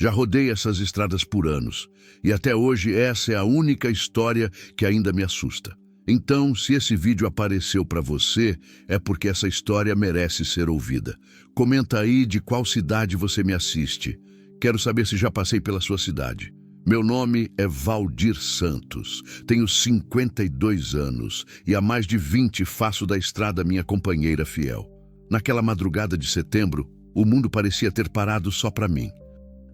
Já rodei essas estradas por anos, e até hoje essa é a única história que ainda me assusta. Então, se esse vídeo apareceu para você, é porque essa história merece ser ouvida. Comenta aí de qual cidade você me assiste. Quero saber se já passei pela sua cidade. Meu nome é Valdir Santos, tenho 52 anos e há mais de 20 faço da estrada minha companheira fiel. Naquela madrugada de setembro, o mundo parecia ter parado só para mim.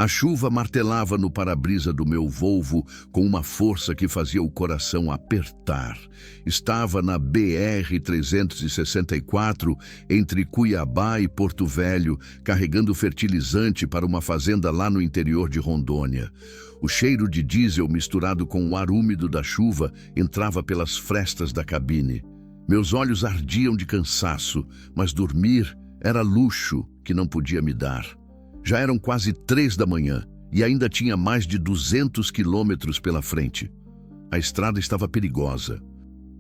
A chuva martelava no para-brisa do meu Volvo com uma força que fazia o coração apertar. Estava na BR-364, entre Cuiabá e Porto Velho, carregando fertilizante para uma fazenda lá no interior de Rondônia. O cheiro de diesel misturado com o ar úmido da chuva entrava pelas frestas da cabine. Meus olhos ardiam de cansaço, mas dormir era luxo que não podia me dar. Já eram quase 3 da manhã e ainda tinha mais de 200 quilômetros pela frente. A estrada estava perigosa.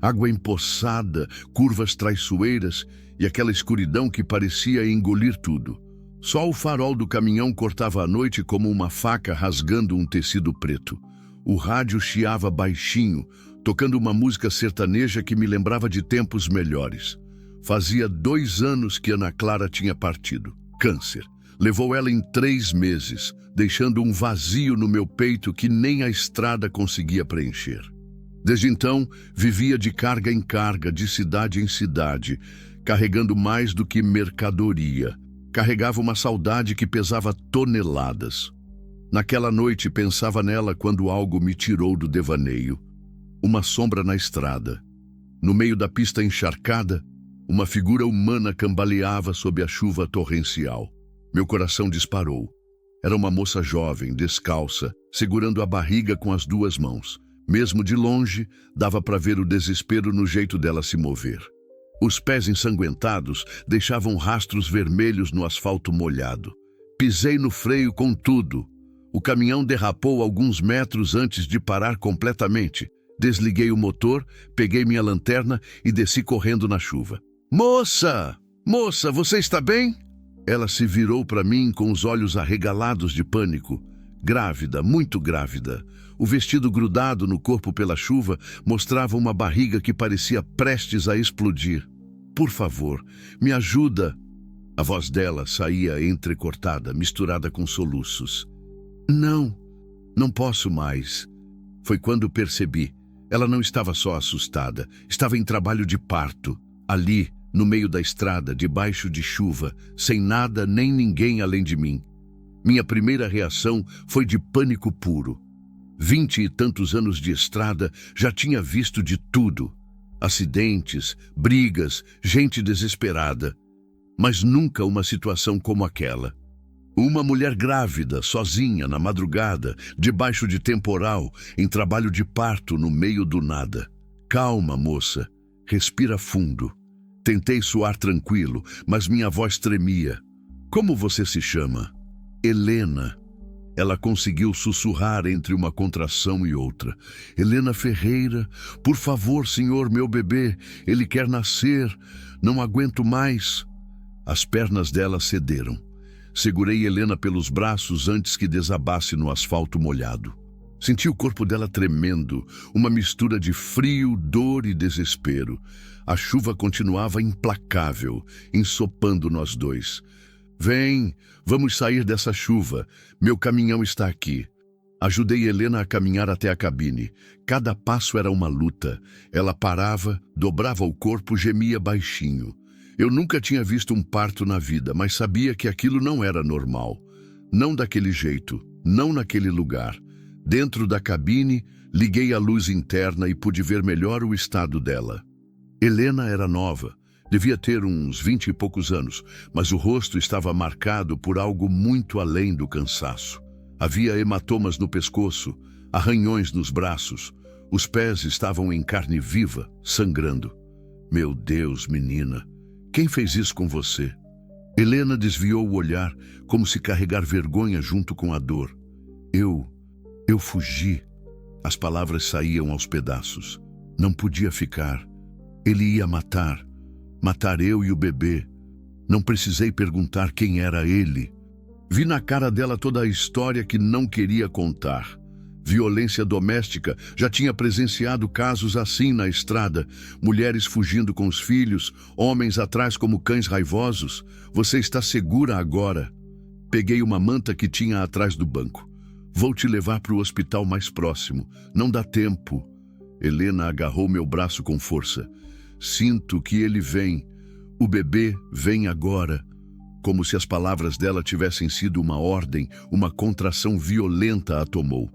Água empoçada, curvas traiçoeiras e aquela escuridão que parecia engolir tudo. Só o farol do caminhão cortava a noite como uma faca rasgando um tecido preto. O rádio chiava baixinho, tocando uma música sertaneja que me lembrava de tempos melhores. Fazia 2 anos que Ana Clara tinha partido. Câncer. Levou ela em 3 meses, deixando um vazio no meu peito que nem a estrada conseguia preencher. Desde então, vivia de carga em carga, de cidade em cidade, carregando mais do que mercadoria. Carregava uma saudade que pesava toneladas. Naquela noite pensava nela quando algo me tirou do devaneio. Uma sombra na estrada. No meio da pista encharcada, uma figura humana cambaleava sob a chuva torrencial. Meu coração disparou. Era uma moça jovem, descalça, segurando a barriga com as 2 mãos. Mesmo de longe, dava para ver o desespero no jeito dela se mover. Os pés ensanguentados deixavam rastros vermelhos no asfalto molhado. Pisei no freio com tudo. O caminhão derrapou alguns metros antes de parar completamente. Desliguei o motor, peguei minha lanterna e desci correndo na chuva. Moça! Moça, você está bem? Ela se virou para mim com os olhos arregalados de pânico. Grávida, muito grávida. O vestido grudado no corpo pela chuva mostrava uma barriga que parecia prestes a explodir. Por favor, me ajuda. A voz dela saía entrecortada, misturada com soluços. Não posso mais. Foi quando percebi. Ela não estava só assustada, estava em trabalho de parto, ali, no meio da estrada, debaixo de chuva, sem nada nem ninguém além de mim. Minha primeira reação foi de pânico puro. 20 e tantos anos de estrada, já tinha visto de tudo. Acidentes, brigas, gente desesperada. Mas nunca uma situação como aquela. Uma mulher grávida, sozinha, na madrugada, debaixo de temporal, em trabalho de parto no meio do nada. Calma, moça. Respira fundo. Tentei soar tranquilo, mas minha voz tremia. Como você se chama? Helena. Ela conseguiu sussurrar entre uma contração e outra. Helena Ferreira, por favor, senhor, meu bebê, ele quer nascer. Não aguento mais. As pernas dela cederam. Segurei Helena pelos braços antes que desabasse no asfalto molhado. Senti o corpo dela tremendo, uma mistura de frio, dor e desespero. A chuva continuava implacável, ensopando nós dois. Vem, vamos sair dessa chuva. Meu caminhão está aqui. Ajudei Helena a caminhar até a cabine. Cada passo era uma luta. Ela parava, dobrava o corpo, gemia baixinho. Eu nunca tinha visto um parto na vida, mas sabia que aquilo não era normal. Não daquele jeito, não naquele lugar. Dentro da cabine, liguei a luz interna e pude ver melhor o estado dela. Helena era nova, devia ter uns 20 e poucos anos, mas o rosto estava marcado por algo muito além do cansaço. Havia hematomas no pescoço, arranhões nos braços. Os pés estavam em carne viva, sangrando. Meu Deus, menina, quem fez isso com você? Helena desviou o olhar, como se carregar vergonha junto com a dor. Eu fugi. As palavras saíam aos pedaços. Não podia ficar. Ele ia matar eu e o bebê. Não precisei perguntar quem era ele. Vi na cara dela toda a história que não queria contar. Violência doméstica, já tinha presenciado casos assim na estrada. Mulheres fugindo com os filhos, homens atrás como cães raivosos. Você está segura agora. Peguei uma manta que tinha atrás do banco. Vou te levar para o hospital mais próximo. Não dá tempo. Helena agarrou meu braço com força. Sinto que ele vem. O bebê vem agora. Como se as palavras dela tivessem sido uma ordem, uma contração violenta a tomou.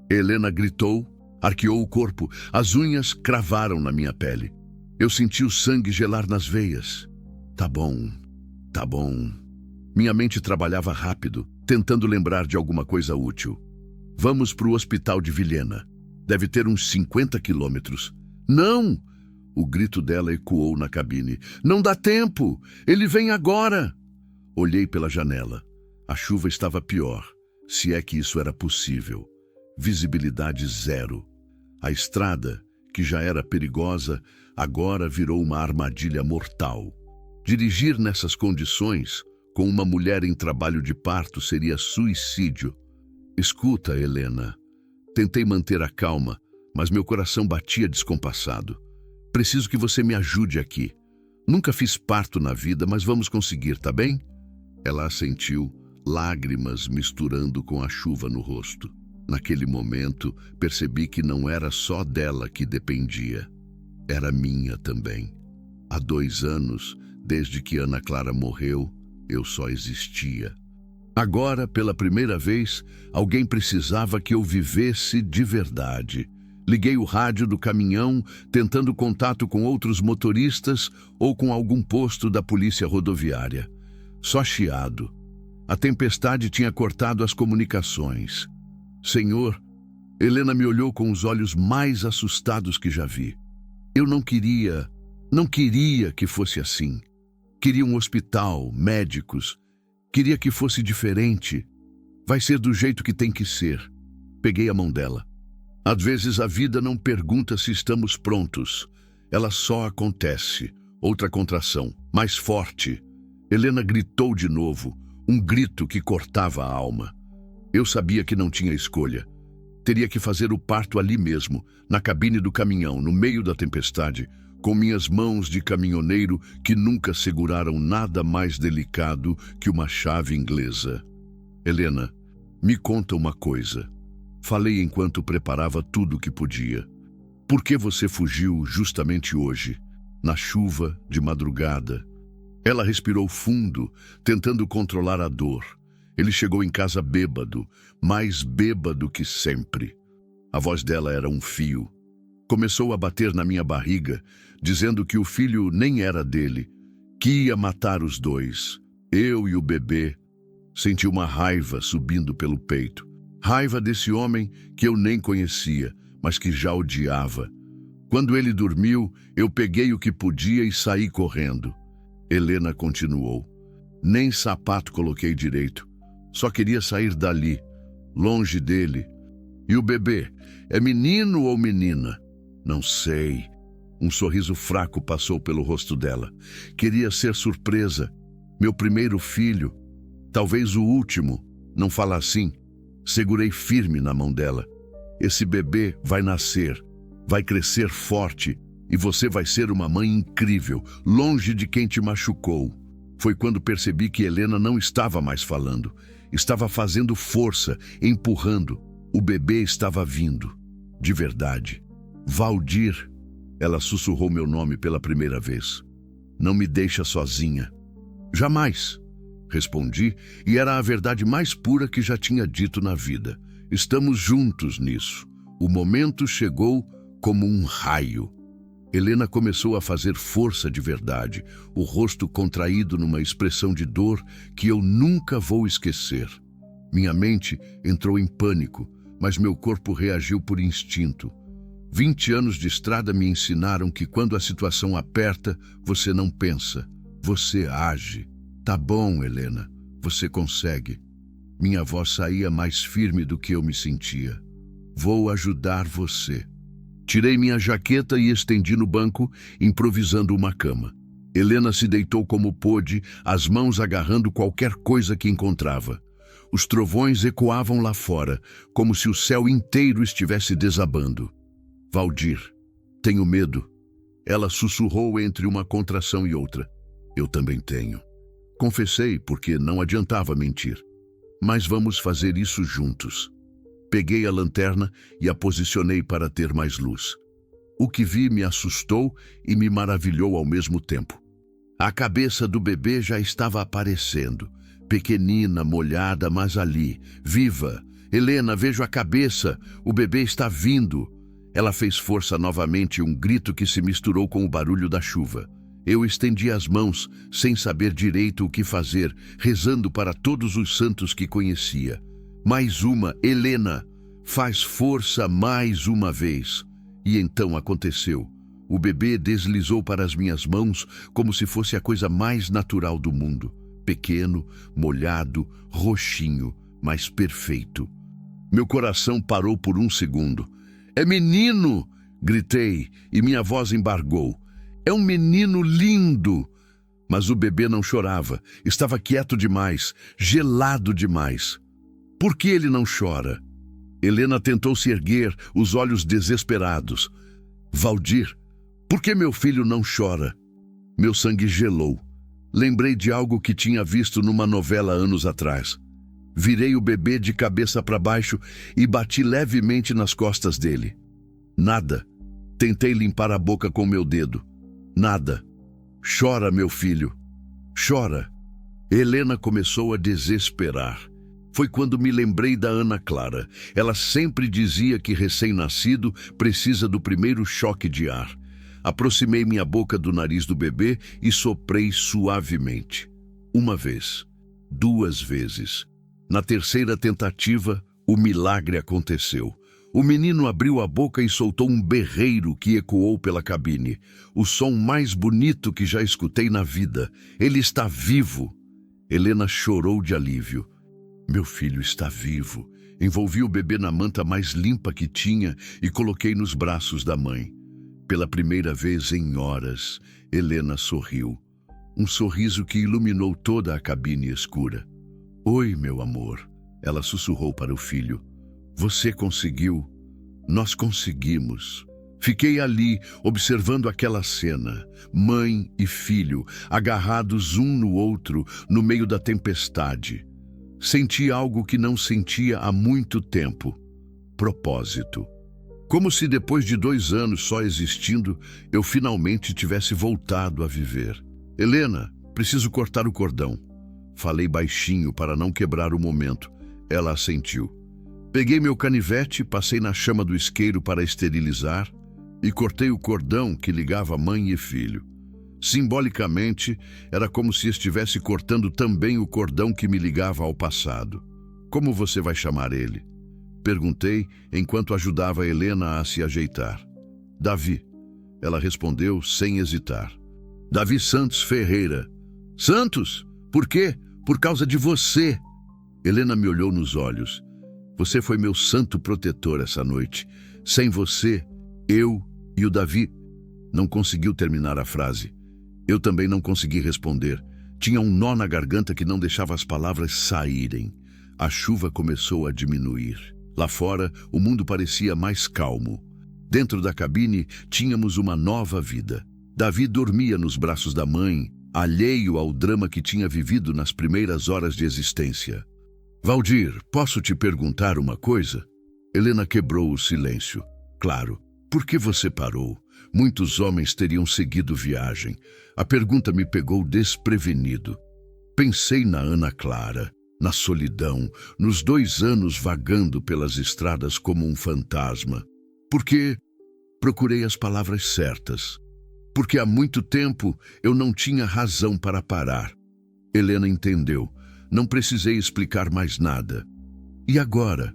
Helena gritou, arqueou o corpo, as unhas cravaram na minha pele. Eu senti o sangue gelar nas veias. Tá bom, tá bom. Minha mente trabalhava rápido, tentando lembrar de alguma coisa útil. Vamos para o hospital de Vilhena. Deve ter uns 50 quilômetros. Não! O grito dela ecoou na cabine. Não dá tempo! Ele vem agora! Olhei pela janela. A chuva estava pior, se é que isso era possível. Visibilidade zero. A estrada, que já era perigosa, agora virou uma armadilha mortal. Dirigir nessas condições, com uma mulher em trabalho de parto, seria suicídio. Escuta, Helena. Tentei manter a calma, mas meu coração batia descompassado. Preciso que você me ajude aqui. Nunca fiz parto na vida, mas vamos conseguir, tá bem? Ela assentiu, lágrimas misturando com a chuva no rosto. Naquele momento, percebi que não era só dela que dependia. Era minha também. Há 2 anos, desde que Ana Clara morreu, eu só existia. Agora, pela primeira vez, alguém precisava que eu vivesse de verdade. Liguei o rádio do caminhão, tentando contato com outros motoristas ou com algum posto da polícia rodoviária. Só chiado. A tempestade tinha cortado as comunicações. Senhor, Helena me olhou com os olhos mais assustados que já vi. Eu não queria que fosse assim. Queria um hospital, médicos. Queria que fosse diferente. Vai ser do jeito que tem que ser. Peguei a mão dela. Às vezes a vida não pergunta se estamos prontos. Ela só acontece. Outra contração, mais forte. Helena gritou de novo, um grito que cortava a alma. Eu sabia que não tinha escolha. Teria que fazer o parto ali mesmo, na cabine do caminhão, no meio da tempestade, com minhas mãos de caminhoneiro que nunca seguraram nada mais delicado que uma chave inglesa. Helena, me conta uma coisa. Falei enquanto preparava tudo o que podia. Por que você fugiu justamente hoje, na chuva, de madrugada? Ela respirou fundo, tentando controlar a dor. Ele chegou em casa bêbado, mais bêbado que sempre. A voz dela era um fio. Começou a bater na minha barriga, dizendo que o filho nem era dele, que ia matar os dois, eu e o bebê. Senti uma raiva subindo pelo peito. Raiva desse homem que eu nem conhecia, mas que já odiava. Quando ele dormiu, eu peguei o que podia e saí correndo. Helena continuou. Nem sapato coloquei direito. Só queria sair dali, longe dele. E o bebê, é menino ou menina? Não sei. Um sorriso fraco passou pelo rosto dela. Queria ser surpresa. Meu primeiro filho. Talvez o último. Não fala assim. Segurei firme na mão dela. Esse bebê vai nascer. Vai crescer forte. E você vai ser uma mãe incrível, longe de quem te machucou. Foi quando percebi que Helena não estava mais falando. Estava fazendo força, empurrando. O bebê estava vindo. De verdade. Valdir. Ela sussurrou meu nome pela primeira vez. Não me deixa sozinha. Jamais. Respondi, e era a verdade mais pura que já tinha dito na vida. Estamos juntos nisso. O momento chegou como um raio. Helena começou a fazer força de verdade, o rosto contraído numa expressão de dor que eu nunca vou esquecer. Minha mente entrou em pânico, mas meu corpo reagiu por instinto. 20 anos de estrada me ensinaram que quando a situação aperta, você não pensa, você age. Tá bom, Helena, você consegue. Minha voz saía mais firme do que eu me sentia. Vou ajudar você. Tirei minha jaqueta e estendi no banco, improvisando uma cama. Helena se deitou como pôde, as mãos agarrando qualquer coisa que encontrava. Os trovões ecoavam lá fora, como se o céu inteiro estivesse desabando. Valdir, tenho medo. Ela sussurrou entre uma contração e outra. Eu também tenho. Confessei, porque não adiantava mentir. Mas vamos fazer isso juntos. Peguei a lanterna e a posicionei para ter mais luz. O que vi me assustou e me maravilhou ao mesmo tempo. A cabeça do bebê já estava aparecendo, pequenina, molhada, mas ali, viva. Helena, vejo a cabeça, o bebê está vindo. Ela fez força novamente, um grito que se misturou com o barulho da chuva. Eu estendi as mãos, sem saber direito o que fazer, rezando para todos os santos que conhecia. Mais uma, Helena, faz força mais uma vez. E então aconteceu. O bebê deslizou para as minhas mãos como se fosse a coisa mais natural do mundo. Pequeno, molhado, roxinho, mas perfeito. Meu coração parou por um segundo. É menino! Gritei e minha voz embargou. É um menino lindo! Mas o bebê não chorava. Estava quieto demais, gelado demais. Por que ele não chora? Helena tentou se erguer, os olhos desesperados. Valdir, por que meu filho não chora? Meu sangue gelou. Lembrei de algo que tinha visto numa novela anos atrás. Virei o bebê de cabeça para baixo e bati levemente nas costas dele. Nada. Tentei limpar a boca com meu dedo. Nada. Chora, meu filho. Chora. Helena começou a desesperar. Foi quando me lembrei da Ana Clara. Ela sempre dizia que recém-nascido precisa do primeiro choque de ar. Aproximei minha boca do nariz do bebê e soprei suavemente. Uma vez, 2 vezes. Na terceira tentativa, o milagre aconteceu. O menino abriu a boca e soltou um berreiro que ecoou pela cabine. O som mais bonito que já escutei na vida. Ele está vivo. Helena chorou de alívio. Meu filho está vivo. Envolvi o bebê na manta mais limpa que tinha e coloquei nos braços da mãe. Pela primeira vez em horas, Helena sorriu. Um sorriso que iluminou toda a cabine escura. Oi, meu amor, ela sussurrou para o filho. Você conseguiu. Nós conseguimos. Fiquei ali, observando aquela cena. Mãe e filho, agarrados um no outro, no meio da tempestade. Senti algo que não sentia há muito tempo. Propósito. Como se depois de 2 anos só existindo, eu finalmente tivesse voltado a viver. Helena, preciso cortar o cordão. Falei baixinho para não quebrar o momento. Ela assentiu. Peguei meu canivete, passei na chama do isqueiro para esterilizar e cortei o cordão que ligava mãe e filho. Simbolicamente, era como se estivesse cortando também o cordão que me ligava ao passado. Como você vai chamar ele? Perguntei enquanto ajudava Helena a se ajeitar. Davi. Ela respondeu sem hesitar. Davi Santos Ferreira. Santos? Por quê? Por causa de você. Helena me olhou nos olhos. Você foi meu santo protetor essa noite. Sem você, eu e o Davi... Não conseguiu terminar a frase. Eu também não consegui responder. Tinha um nó na garganta que não deixava as palavras saírem. A chuva começou a diminuir. Lá fora, o mundo parecia mais calmo. Dentro da cabine, tínhamos uma nova vida. Davi dormia nos braços da mãe, alheio ao drama que tinha vivido nas primeiras horas de existência. Valdir, posso te perguntar uma coisa? Helena quebrou o silêncio. Claro. Por que você parou? Muitos homens teriam seguido viagem. A pergunta me pegou desprevenido. Pensei na Ana Clara, na solidão, nos 2 anos vagando pelas estradas como um fantasma. Porque procurei as palavras certas. Porque há muito tempo eu não tinha razão para parar. Helena entendeu. Não precisei explicar mais nada. E agora?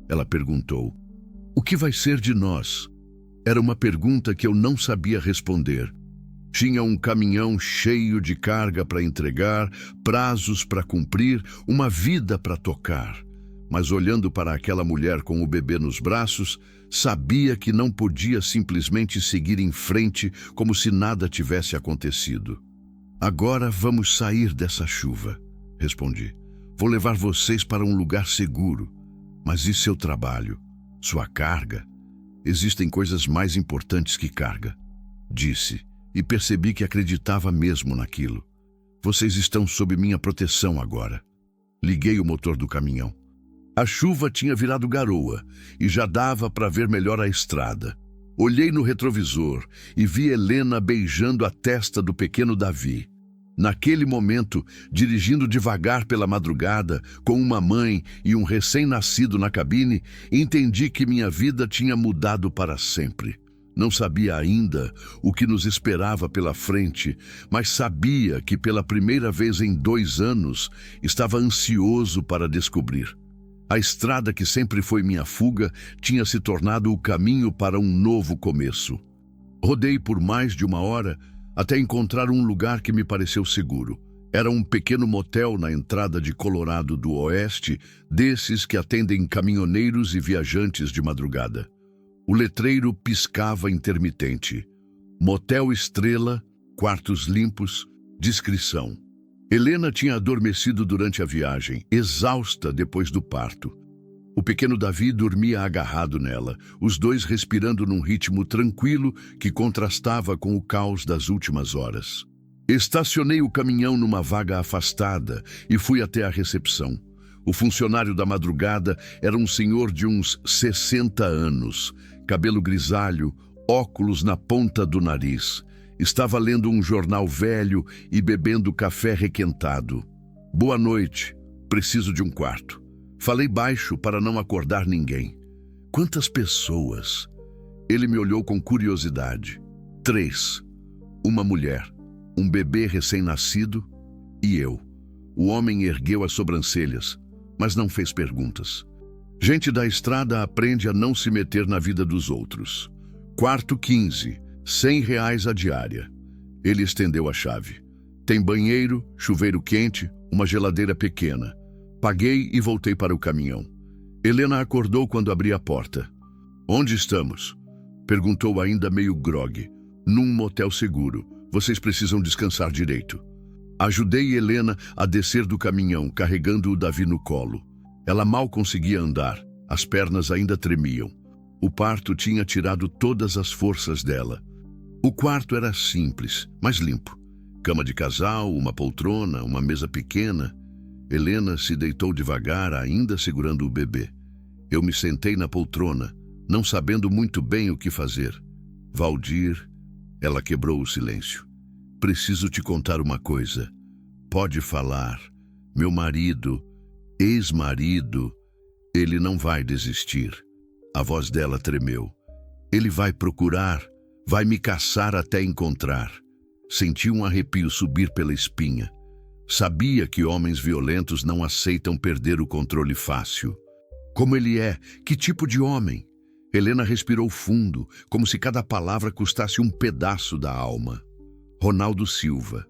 Ela perguntou. O que vai ser de nós? Era uma pergunta que eu não sabia responder. Tinha um caminhão cheio de carga para entregar, prazos para cumprir, uma vida para tocar. Mas olhando para aquela mulher com o bebê nos braços, sabia que não podia simplesmente seguir em frente como se nada tivesse acontecido. Agora vamos sair dessa chuva, respondi. Vou levar vocês para um lugar seguro. Mas e seu trabalho? Sua carga? Existem coisas mais importantes que carga, disse, e percebi que acreditava mesmo naquilo. Vocês estão sob minha proteção agora. Liguei o motor do caminhão. A chuva tinha virado garoa e já dava para ver melhor a estrada. Olhei no retrovisor e vi Helena beijando a testa do pequeno Davi. Naquele momento, dirigindo devagar pela madrugada, com uma mãe e um recém-nascido na cabine, entendi que minha vida tinha mudado para sempre. Não sabia ainda o que nos esperava pela frente, mas sabia que pela primeira vez em 2 anos estava ansioso para descobrir. A estrada que sempre foi minha fuga tinha se tornado o caminho para um novo começo. Rodei por mais de 1 hora até encontrar um lugar que me pareceu seguro. Era um pequeno motel na entrada de Colorado do Oeste, desses que atendem caminhoneiros e viajantes de madrugada. O letreiro piscava intermitente. Motel Estrela, quartos limpos, discrição. Helena tinha adormecido durante a viagem, exausta depois do parto. O pequeno Davi dormia agarrado nela, os dois respirando num ritmo tranquilo que contrastava com o caos das últimas horas. Estacionei o caminhão numa vaga afastada e fui até a recepção. O funcionário da madrugada era um senhor de uns 60 anos, cabelo grisalho, óculos na ponta do nariz. Estava lendo um jornal velho e bebendo café requentado. Boa noite, preciso de um quarto. Falei baixo para não acordar ninguém. Quantas pessoas? Ele me olhou com curiosidade. 3. Uma mulher, um bebê recém-nascido e eu. O homem ergueu as sobrancelhas, mas não fez perguntas. Gente da estrada aprende a não se meter na vida dos outros. Quarto 15, R$100 a diária. Ele estendeu a chave. Tem banheiro, chuveiro quente, uma geladeira pequena. Paguei e voltei para o caminhão. Helena acordou quando abri a porta. Onde estamos? Perguntou ainda meio grogue. Num motel seguro. Vocês precisam descansar direito. Ajudei Helena a descer do caminhão, carregando o Davi no colo. Ela mal conseguia andar, as pernas ainda tremiam. O parto tinha tirado todas as forças dela. O quarto era simples, mas limpo. Cama de casal, uma poltrona, uma mesa pequena. Helena se deitou devagar, ainda segurando o bebê. Eu me sentei na poltrona, não sabendo muito bem o que fazer. Valdir, ela quebrou o silêncio. Preciso te contar uma coisa. Pode falar. Meu marido, ex-marido, ele não vai desistir. A voz dela tremeu. Ele vai procurar, vai me caçar até encontrar. Senti um arrepio subir pela espinha. Sabia que homens violentos não aceitam perder o controle fácil. Como ele é? Que tipo de homem? Helena respirou fundo, como se cada palavra custasse um pedaço da alma. Ronaldo Silva.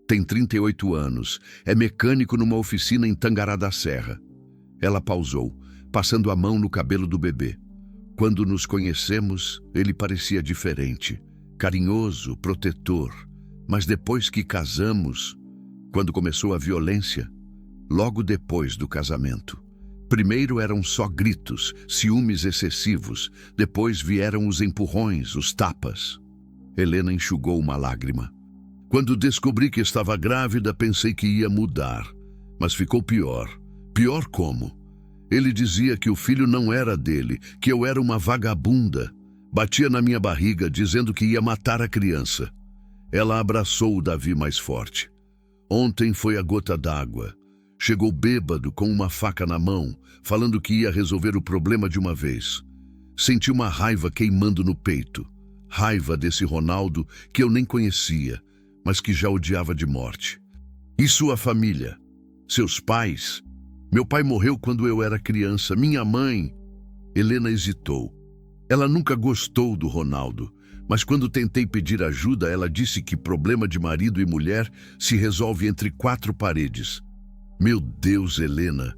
Tem 38 anos. É mecânico numa oficina em Tangará da Serra. Ela pausou, passando a mão no cabelo do bebê. Quando nos conhecemos, ele parecia diferente. Carinhoso, protetor. Mas depois que casamos, quando começou a violência, logo depois do casamento. Primeiro eram só gritos, ciúmes excessivos. Depois vieram os empurrões, os tapas. Helena enxugou uma lágrima. Quando descobri que estava grávida, pensei que ia mudar. Mas ficou pior. Pior como? Ele dizia que o filho não era dele, que eu era uma vagabunda. Batia na minha barriga, dizendo que ia matar a criança. Ela abraçou o Davi mais forte. Ontem foi a gota d'água. Chegou bêbado, com uma faca na mão, falando que ia resolver o problema de uma vez. Senti uma raiva queimando no peito. Raiva desse Ronaldo que eu nem conhecia, mas que já odiava de morte. E sua família? Seus pais? Meu pai morreu quando eu era criança. Minha mãe? Helena hesitou. Ela nunca gostou do Ronaldo, mas quando tentei pedir ajuda, ela disse que problema de marido e mulher se resolve entre 4 paredes. Meu Deus, Helena,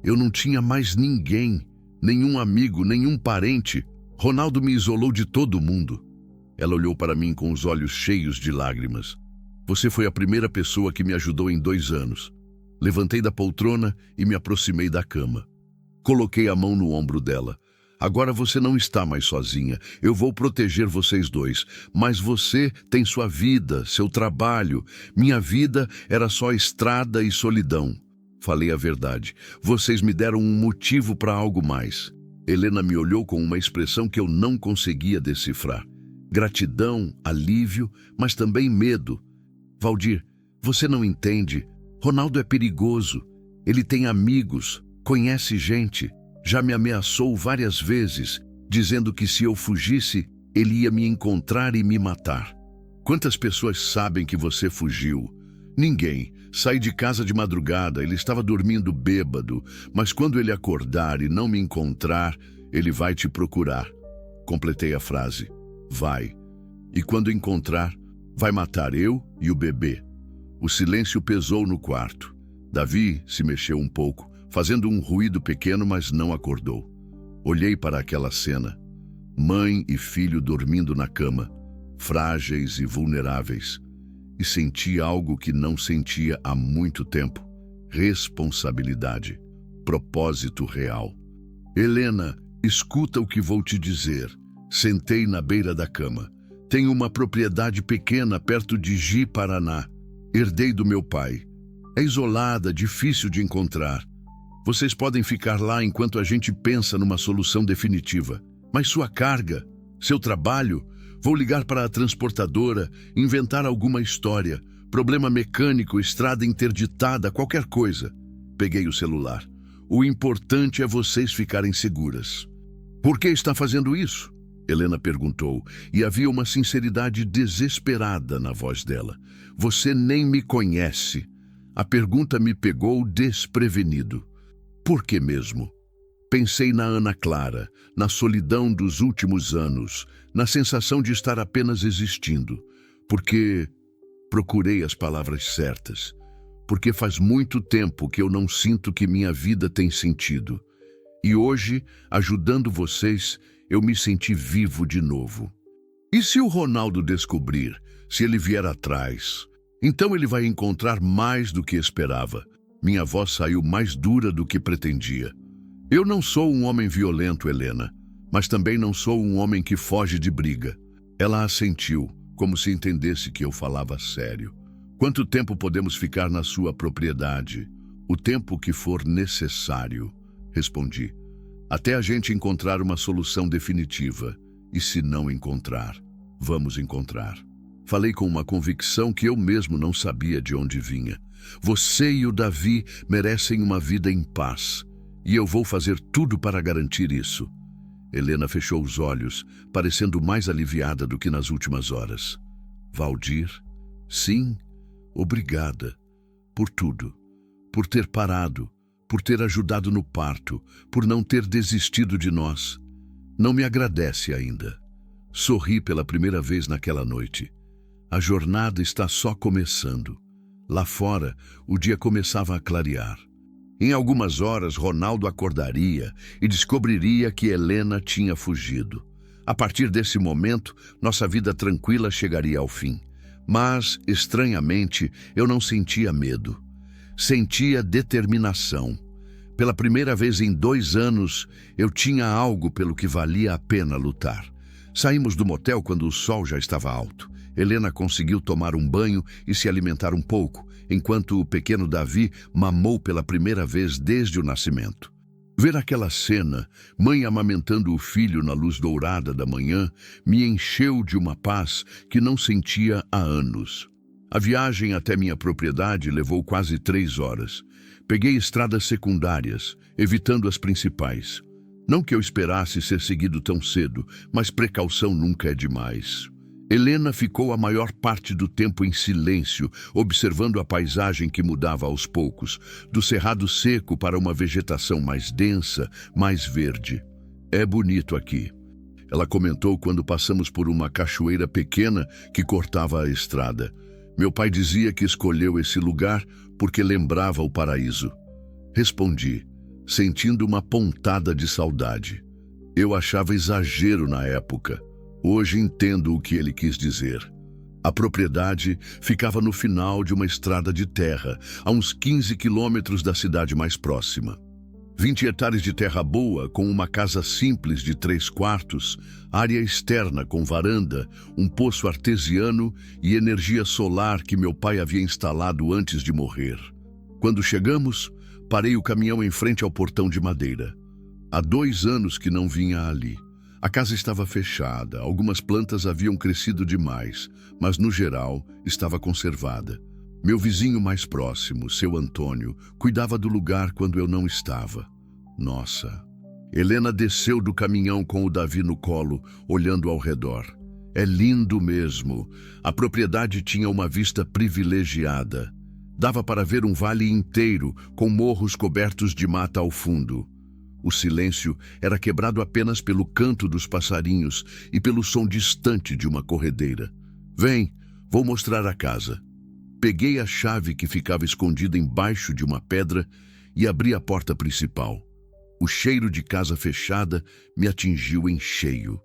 eu não tinha mais ninguém, nenhum amigo, nenhum parente. Ronaldo me isolou de todo mundo. Ela olhou para mim com os olhos cheios de lágrimas. Você foi a primeira pessoa que me ajudou em 2 anos. Levantei da poltrona e me aproximei da cama. Coloquei a mão no ombro dela. Agora você não está mais sozinha. Eu vou proteger vocês dois. Mas você tem sua vida, seu trabalho. Minha vida era só estrada e solidão. Falei a verdade. Vocês me deram um motivo para algo mais. Helena me olhou com uma expressão que eu não conseguia decifrar. Gratidão, alívio, mas também medo. Valdir, você não entende. Ronaldo é perigoso. Ele tem amigos, conhece gente. Já me ameaçou várias vezes, dizendo que se eu fugisse, ele ia me encontrar e me matar. Quantas pessoas sabem que você fugiu? Ninguém. Saí de casa de madrugada, ele estava dormindo bêbado, mas quando ele acordar e não me encontrar, ele vai te procurar. Completei a frase. Vai. E quando encontrar, vai matar eu e o bebê. O silêncio pesou no quarto. Davi se mexeu um pouco, fazendo um ruído pequeno, mas não acordou. Olhei para aquela cena. Mãe e filho dormindo na cama, frágeis e vulneráveis. E senti algo que não sentia há muito tempo. Responsabilidade. Propósito real. Helena, escuta o que vou te dizer. Sentei na beira da cama. Tenho uma propriedade pequena perto de Ji, Paraná. Herdei do meu pai. É isolada, difícil de encontrar. Vocês podem ficar lá enquanto a gente pensa numa solução definitiva. Mas sua carga, seu trabalho, vou ligar para a transportadora, inventar alguma história, problema mecânico, estrada interditada, qualquer coisa. Peguei o celular. O importante é vocês ficarem seguras. Por que está fazendo isso? Helena perguntou, e havia uma sinceridade desesperada na voz dela. Você nem me conhece. A pergunta me pegou desprevenido. Por que mesmo? Pensei na Ana Clara, na solidão dos últimos anos, na sensação de estar apenas existindo. Porque procurei as palavras certas. Porque faz muito tempo que eu não sinto que minha vida tem sentido. E hoje, ajudando vocês, eu me senti vivo de novo. E se o Ronaldo descobrir, se ele vier atrás? Então ele vai encontrar mais do que esperava. Minha voz saiu mais dura do que pretendia. Eu não sou um homem violento, Helena, mas também não sou um homem que foge de briga. Ela assentiu, como se entendesse que eu falava sério. Quanto tempo podemos ficar na sua propriedade? O tempo que for necessário, respondi. Até a gente encontrar uma solução definitiva. E se não encontrar, vamos encontrar. Falei com uma convicção que eu mesmo não sabia de onde vinha. Você e o Davi merecem uma vida em paz. E eu vou fazer tudo para garantir isso. Helena fechou os olhos, parecendo mais aliviada do que nas últimas horas. Valdir? Sim, obrigada. Por tudo. Por ter parado. Por ter ajudado no parto, por não ter desistido de nós. Não me agradece ainda. Sorri pela primeira vez naquela noite. A jornada está só começando. Lá fora, o dia começava a clarear. Em algumas horas, Ronaldo acordaria e descobriria que Helena tinha fugido. A partir desse momento, nossa vida tranquila chegaria ao fim. Mas, estranhamente, eu não sentia medo. Sentia determinação. Pela primeira vez em 2 anos, eu tinha algo pelo que valia a pena lutar. Saímos do motel quando o sol já estava alto. Helena conseguiu tomar um banho e se alimentar um pouco, enquanto o pequeno Davi mamou pela primeira vez desde o nascimento. Ver aquela cena, mãe amamentando o filho na luz dourada da manhã, me encheu de uma paz que não sentia há anos. A viagem até minha propriedade levou quase 3 horas. Peguei estradas secundárias, evitando as principais. Não que eu esperasse ser seguido tão cedo, mas precaução nunca é demais. Helena ficou a maior parte do tempo em silêncio, observando a paisagem que mudava aos poucos, do cerrado seco para uma vegetação mais densa, mais verde. É bonito aqui. Ela comentou quando passamos por uma cachoeira pequena que cortava a estrada. Meu pai dizia que escolheu esse lugar porque lembrava o paraíso. Respondi, sentindo uma pontada de saudade. Eu achava exagero na época. Hoje entendo o que ele quis dizer. A propriedade ficava no final de uma estrada de terra, a uns 15 quilômetros da cidade mais próxima. 20 hectares de terra boa, com uma casa simples de 3 quartos, área externa com varanda, um poço artesiano e energia solar que meu pai havia instalado antes de morrer. Quando chegamos, parei o caminhão em frente ao portão de madeira. Há 2 anos que não vinha ali. A casa estava fechada, algumas plantas haviam crescido demais, mas no geral estava conservada. Meu vizinho mais próximo, seu Antônio, cuidava do lugar quando eu não estava. Nossa! Helena desceu do caminhão com o Davi no colo, olhando ao redor. É lindo mesmo. A propriedade tinha uma vista privilegiada. Dava para ver um vale inteiro, com morros cobertos de mata ao fundo. O silêncio era quebrado apenas pelo canto dos passarinhos e pelo som distante de uma corredeira. Vem, vou mostrar a casa. Peguei a chave que ficava escondida embaixo de uma pedra e abri a porta principal. O cheiro de casa fechada me atingiu em cheio.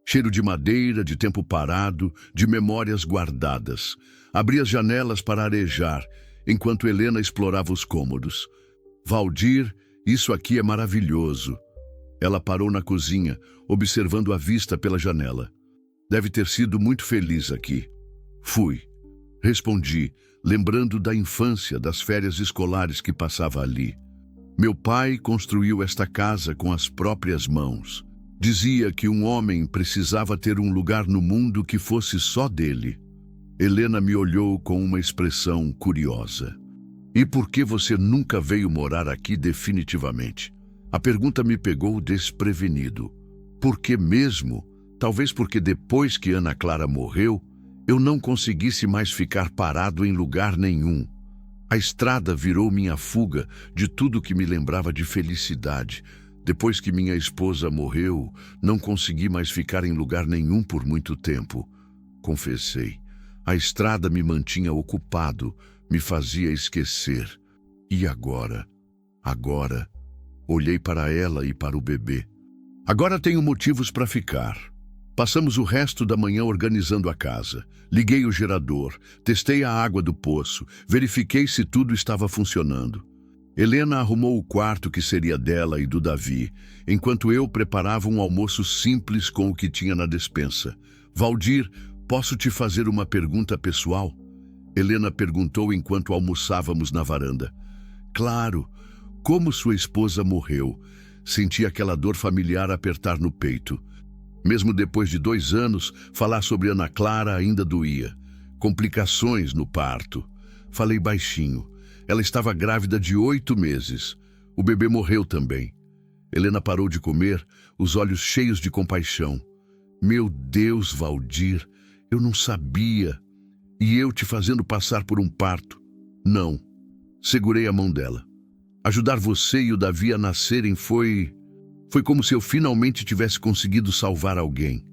Cheiro de madeira, de tempo parado, de memórias guardadas. Abri as janelas para arejar, enquanto Helena explorava os cômodos. Valdir, isso aqui é maravilhoso. Ela parou na cozinha, observando a vista pela janela. Deve ter sido muito feliz aqui. Fui. Respondi, lembrando da infância, das férias escolares que passava ali. Meu pai construiu esta casa com as próprias mãos. Dizia que um homem precisava ter um lugar no mundo que fosse só dele. Helena me olhou com uma expressão curiosa. E por que você nunca veio morar aqui definitivamente? A pergunta me pegou desprevenido. Por que mesmo? Talvez porque depois que Ana Clara morreu, eu não conseguisse mais ficar parado em lugar nenhum. A estrada virou minha fuga de tudo que me lembrava de felicidade. Depois que minha esposa morreu, não consegui mais ficar em lugar nenhum por muito tempo. Confessei. A estrada me mantinha ocupado, me fazia esquecer. E agora? Agora? Olhei para ela e para o bebê. Agora tenho motivos para ficar. Passamos o resto da manhã organizando a casa. Liguei o gerador, testei a água do poço, verifiquei se tudo estava funcionando. Helena arrumou o quarto que seria dela e do Davi, enquanto eu preparava um almoço simples com o que tinha na despensa. Valdir, posso te fazer uma pergunta pessoal? Helena perguntou enquanto almoçávamos na varanda. Claro, como sua esposa morreu? Senti aquela dor familiar apertar no peito. Mesmo depois de 2 anos, falar sobre Ana Clara ainda doía. Complicações no parto. Falei baixinho. Ela estava grávida de 8 meses. O bebê morreu também. Helena parou de comer, os olhos cheios de compaixão. Meu Deus, Valdir, eu não sabia. E eu te fazendo passar por um parto. Não. Segurei a mão dela. Ajudar você e o Davi a nascerem foi como se eu finalmente tivesse conseguido salvar alguém.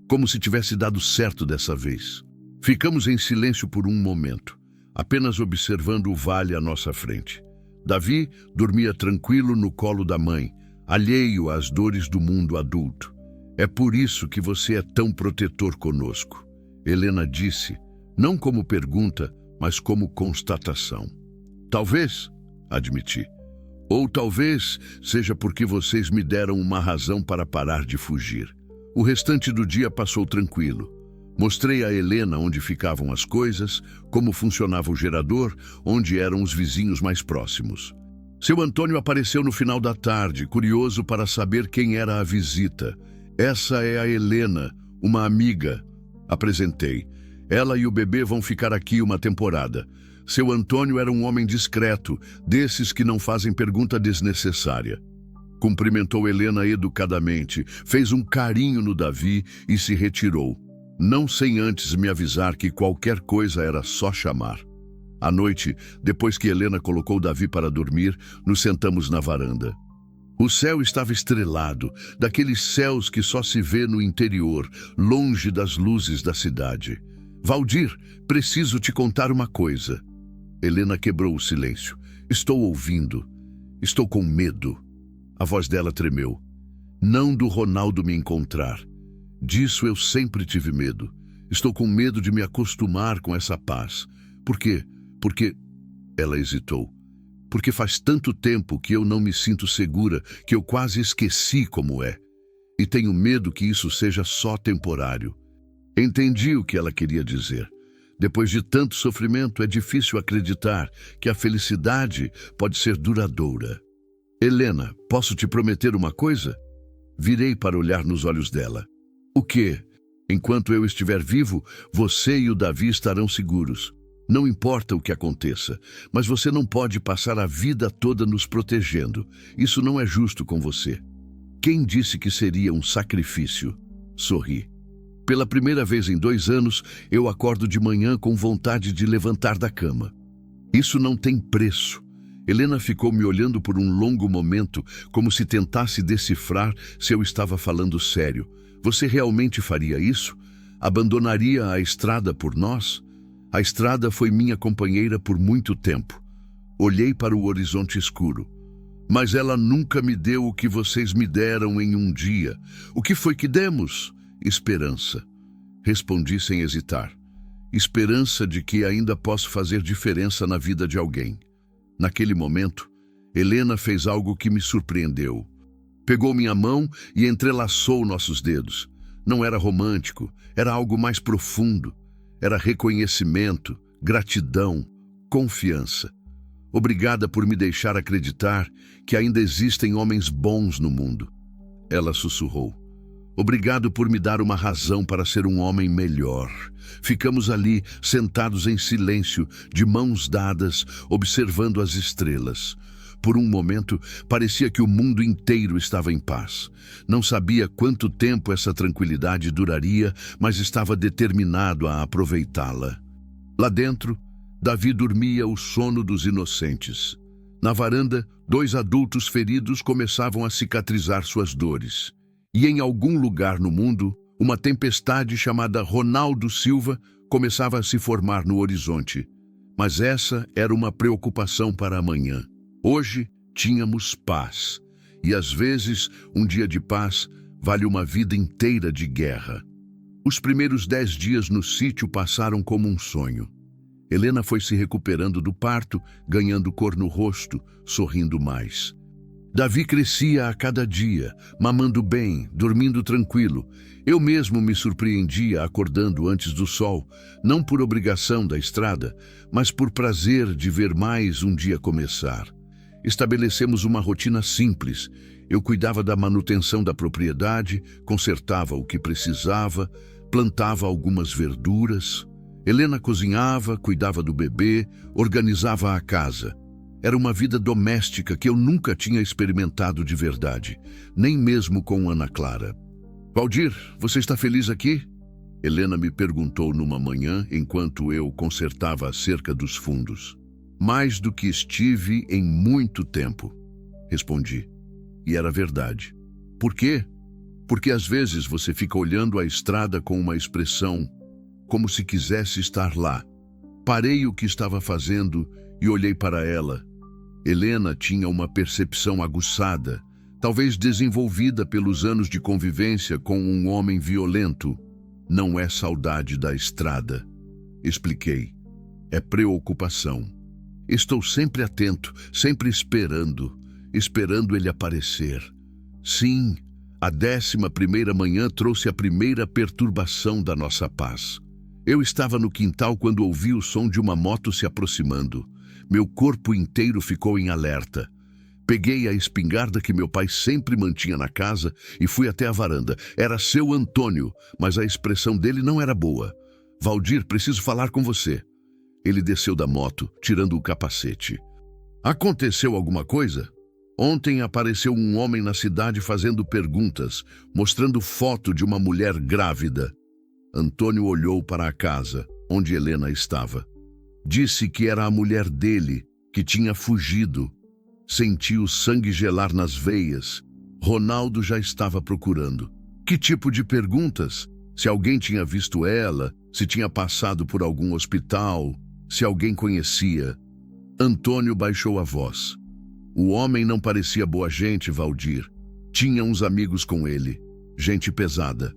Como se tivesse dado certo dessa vez. Ficamos em silêncio por um momento, apenas observando o vale à nossa frente. Davi dormia tranquilo no colo da mãe, alheio às dores do mundo adulto. É por isso que você é tão protetor conosco. Helena disse, não como pergunta, mas como constatação. Talvez, admiti. Ou talvez seja porque vocês me deram uma razão para parar de fugir. O restante do dia passou tranquilo. Mostrei a Helena onde ficavam as coisas, como funcionava o gerador, onde eram os vizinhos mais próximos. Seu Antônio apareceu no final da tarde, curioso para saber quem era a visita. Essa é a Helena, uma amiga. Apresentei. Ela e o bebê vão ficar aqui uma temporada. Seu Antônio era um homem discreto, desses que não fazem pergunta desnecessária. Cumprimentou Helena educadamente, fez um carinho no Davi e se retirou, não sem antes me avisar que qualquer coisa era só chamar. À noite, depois que Helena colocou Davi para dormir, nos sentamos na varanda. O céu estava estrelado, daqueles céus que só se vê no interior, longe das luzes da cidade. Valdir, preciso te contar uma coisa. Helena quebrou o silêncio. Estou ouvindo. Estou com medo. A voz dela tremeu. Não do Ronaldo me encontrar. Disso eu sempre tive medo. Estou com medo de me acostumar com essa paz. Por quê? Porque... Ela hesitou. Porque faz tanto tempo que eu não me sinto segura que eu quase esqueci como é. E tenho medo que isso seja só temporário. Entendi o que ela queria dizer. Depois de tanto sofrimento, é difícil acreditar que a felicidade pode ser duradoura. Helena, posso te prometer uma coisa? Virei para olhar nos olhos dela. O quê? Enquanto eu estiver vivo, você e o Davi estarão seguros. Não importa o que aconteça, mas você não pode passar a vida toda nos protegendo. Isso não é justo com você. Quem disse que seria um sacrifício? Sorri. Pela primeira vez em 2 anos, eu acordo de manhã com vontade de levantar da cama. Isso não tem preço. Helena ficou me olhando por um longo momento, como se tentasse decifrar se eu estava falando sério. Você realmente faria isso? Abandonaria a estrada por nós? A estrada foi minha companheira por muito tempo. Olhei para o horizonte escuro. Mas ela nunca me deu o que vocês me deram em um dia. O que foi que demos? Esperança. Respondi sem hesitar. Esperança de que ainda posso fazer diferença na vida de alguém. Naquele momento, Helena fez algo que me surpreendeu. Pegou minha mão e entrelaçou nossos dedos. Não era romântico, era algo mais profundo. Era reconhecimento, gratidão, confiança. Obrigada por me deixar acreditar que ainda existem homens bons no mundo. Ela sussurrou. Obrigado por me dar uma razão para ser um homem melhor. Ficamos ali, sentados em silêncio, de mãos dadas, observando as estrelas. Por um momento, parecia que o mundo inteiro estava em paz. Não sabia quanto tempo essa tranquilidade duraria, mas estava determinado a aproveitá-la. Lá dentro, Davi dormia o sono dos inocentes. Na varanda, 2 adultos feridos começavam a cicatrizar suas dores. E em algum lugar no mundo, uma tempestade chamada Ronaldo Silva começava a se formar no horizonte. Mas essa era uma preocupação para amanhã. Hoje tínhamos paz. E às vezes, um dia de paz vale uma vida inteira de guerra. Os primeiros 10 dias no sítio passaram como um sonho. Helena foi se recuperando do parto, ganhando cor no rosto, sorrindo mais. Davi crescia a cada dia, mamando bem, dormindo tranquilo. Eu mesmo me surpreendia acordando antes do sol, não por obrigação da estrada, mas por prazer de ver mais um dia começar. Estabelecemos uma rotina simples. Eu cuidava da manutenção da propriedade, consertava o que precisava, plantava algumas verduras. Helena cozinhava, cuidava do bebê, organizava a casa. Era uma vida doméstica que eu nunca tinha experimentado de verdade, nem mesmo com Ana Clara. Valdir, você está feliz aqui? Helena me perguntou numa manhã enquanto eu consertava a cerca dos fundos. Mais do que estive em muito tempo, respondi. E era verdade. Por quê? Porque às vezes você fica olhando a estrada com uma expressão como se quisesse estar lá. Parei o que estava fazendo e olhei para ela. Helena tinha uma percepção aguçada, talvez desenvolvida pelos anos de convivência com um homem violento. Não é saudade da estrada, expliquei. É preocupação. Estou sempre atento, sempre esperando ele aparecer. Sim, a 11ª manhã trouxe a primeira perturbação da nossa paz. Eu estava no quintal quando ouvi o som de uma moto se aproximando. Meu corpo inteiro ficou em alerta. Peguei a espingarda que meu pai sempre mantinha na casa e fui até a varanda. Era seu Antônio, mas a expressão dele não era boa. Valdir, preciso falar com você. Ele desceu da moto, tirando o capacete. Aconteceu alguma coisa? Ontem apareceu um homem na cidade fazendo perguntas, mostrando foto de uma mulher grávida. Antônio olhou para a casa, onde Helena estava. Disse que era a mulher dele, que tinha fugido. Senti o sangue gelar nas veias. Ronaldo já estava procurando. Que tipo de perguntas? Se alguém tinha visto ela, se tinha passado por algum hospital, se alguém conhecia. Antônio baixou a voz. O homem não parecia boa gente, Valdir. Tinha uns amigos com ele. Gente pesada.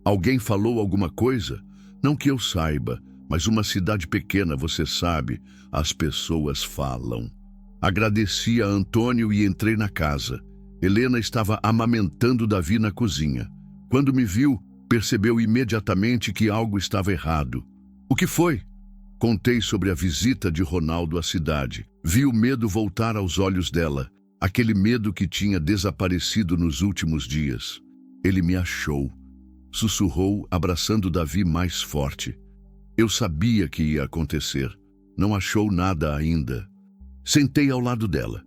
Alguém falou alguma coisa? Não que eu saiba, mas uma cidade pequena, você sabe, as pessoas falam. Agradeci a Antônio e entrei na casa. Helena estava amamentando Davi na cozinha. Quando me viu, percebeu imediatamente que algo estava errado. O que foi? Contei sobre a visita de Ronaldo à cidade. Vi o medo voltar aos olhos dela, aquele medo que tinha desaparecido nos últimos dias. Ele me achou. Sussurrou, abraçando Davi mais forte. Eu sabia que ia acontecer. Não achou nada ainda. Sentei ao lado dela.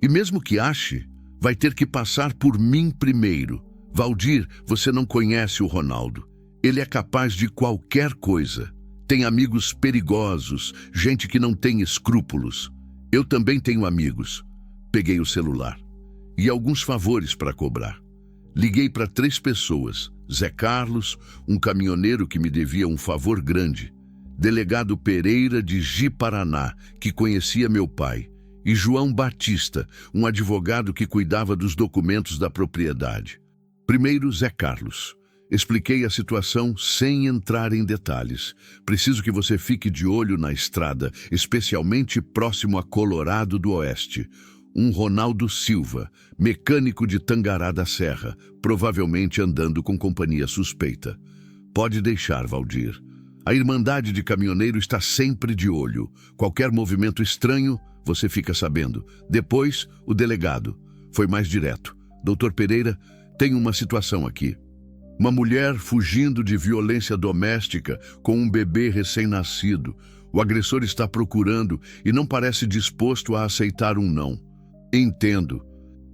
E mesmo que ache, vai ter que passar por mim primeiro. Valdir, você não conhece o Ronaldo. Ele é capaz de qualquer coisa. Tem amigos perigosos, gente que não tem escrúpulos. Eu também tenho amigos. Peguei o celular. E alguns favores para cobrar. Liguei para 3 pessoas. Zé Carlos, um caminhoneiro que me devia um favor grande. Delegado Pereira de Ji-Paraná, que conhecia meu pai. E João Batista, um advogado que cuidava dos documentos da propriedade. Primeiro, Zé Carlos. Expliquei a situação sem entrar em detalhes. Preciso que você fique de olho na estrada, especialmente próximo a Colorado do Oeste. Um Ronaldo Silva, mecânico de Tangará da Serra, provavelmente andando com companhia suspeita. Pode deixar, Valdir. A Irmandade de Caminhoneiro está sempre de olho. Qualquer movimento estranho, você fica sabendo. Depois, o delegado. Foi mais direto. Doutor Pereira, tem uma situação aqui. Uma mulher fugindo de violência doméstica com um bebê recém-nascido. O agressor está procurando e não parece disposto a aceitar um não. Entendo.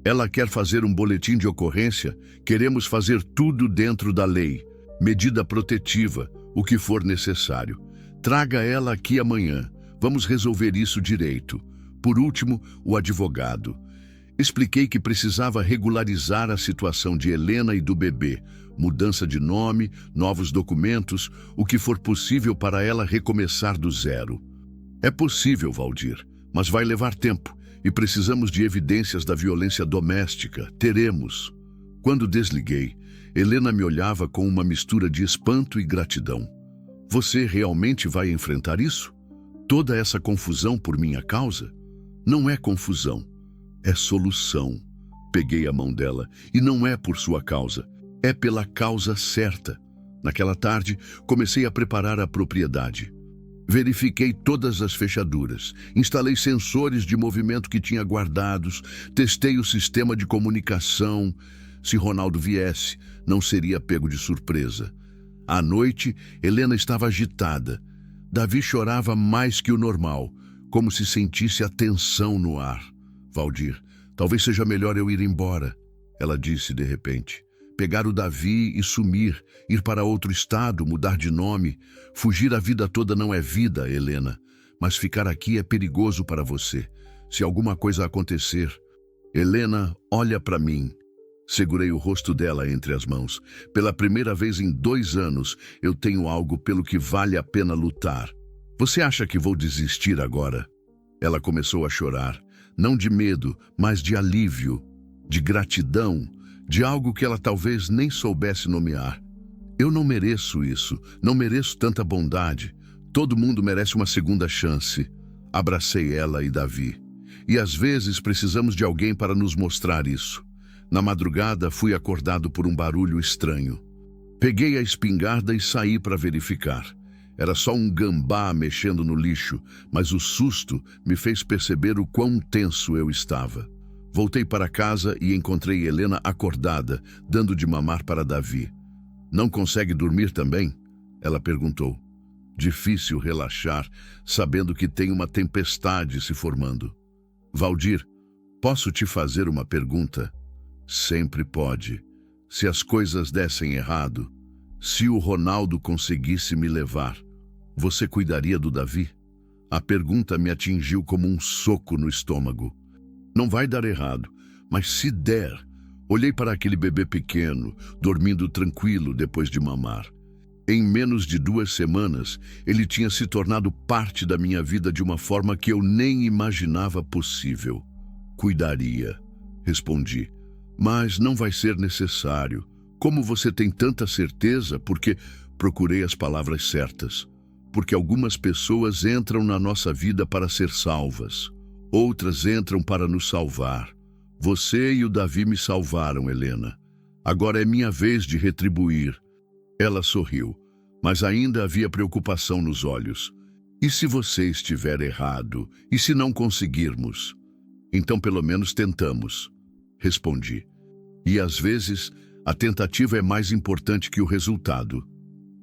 Ela quer fazer um boletim de ocorrência. Queremos fazer tudo dentro da lei. Medida protetiva, o que for necessário. Traga ela aqui amanhã. Vamos resolver isso direito. Por último, o advogado. Expliquei que precisava regularizar a situação de Helena e do bebê. Mudança de nome, novos documentos, o que for possível para ela recomeçar do zero. É possível, Valdir, mas vai levar tempo. E precisamos de evidências da violência doméstica. Teremos. Quando desliguei, Helena me olhava com uma mistura de espanto e gratidão. Você realmente vai enfrentar isso? Toda essa confusão por minha causa? Não é confusão, é solução. Peguei a mão dela e não é por sua causa, é pela causa certa. Naquela tarde, comecei a preparar a propriedade. Verifiquei todas as fechaduras, instalei sensores de movimento que tinha guardados, testei o sistema de comunicação. Se Ronaldo viesse, não seria pego de surpresa. À noite, Helena estava agitada. Davi chorava mais que o normal, como se sentisse a tensão no ar. Valdir, talvez seja melhor eu ir embora, ela disse de repente. Pegar o Davi e sumir, ir para outro estado, mudar de nome. Fugir a vida toda não é vida, Helena. Mas ficar aqui é perigoso para você. Se alguma coisa acontecer... Helena, olha para mim. Segurei o rosto dela entre as mãos. Pela primeira vez em 2 anos, eu tenho algo pelo que vale a pena lutar. Você acha que vou desistir agora? Ela começou a chorar. Não de medo, mas de alívio, de gratidão, de algo que ela talvez nem soubesse nomear. Eu não mereço isso, não mereço tanta bondade. Todo mundo merece uma segunda chance. Abracei ela e Davi. E às vezes precisamos de alguém para nos mostrar isso. Na madrugada fui acordado por um barulho estranho. Peguei a espingarda e saí para verificar. Era só um gambá mexendo no lixo, mas o susto me fez perceber o quão tenso eu estava. Voltei para casa e encontrei Helena acordada, dando de mamar para Davi. Não consegue dormir também? Ela perguntou. Difícil relaxar, sabendo que tem uma tempestade se formando. Valdir, posso te fazer uma pergunta? Sempre pode. Se as coisas dessem errado, se o Ronaldo conseguisse me levar, você cuidaria do Davi? A pergunta me atingiu como um soco no estômago. Não vai dar errado, mas se der... Olhei para aquele bebê pequeno, dormindo tranquilo depois de mamar. Em menos de 2 semanas, ele tinha se tornado parte da minha vida de uma forma que eu nem imaginava possível. Cuidaria, respondi. Mas não vai ser necessário. Como você tem tanta certeza? Porque Procurei as palavras certas, porque algumas pessoas entram na nossa vida para ser salvas. Outras entram para nos salvar. Você e o Davi me salvaram, Helena. Agora é minha vez de retribuir. Ela sorriu, mas ainda havia preocupação nos olhos. E se você estiver errado? E se não conseguirmos? Então pelo menos tentamos, respondi. E às vezes, a tentativa é mais importante que o resultado.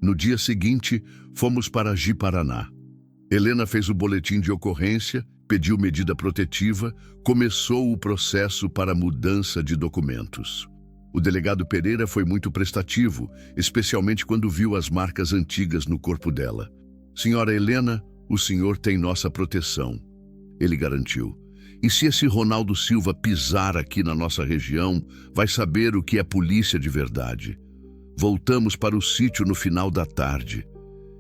No dia seguinte, fomos para Ji-Paraná. Helena fez o boletim de ocorrência, pediu medida protetiva, começou o processo para mudança de documentos. O delegado Pereira foi muito prestativo, especialmente quando viu as marcas antigas no corpo dela. Senhora Helena, o senhor tem nossa proteção, ele garantiu. E se esse Ronaldo Silva pisar aqui na nossa região, vai saber o que é polícia de verdade. Voltamos para o sítio no final da tarde.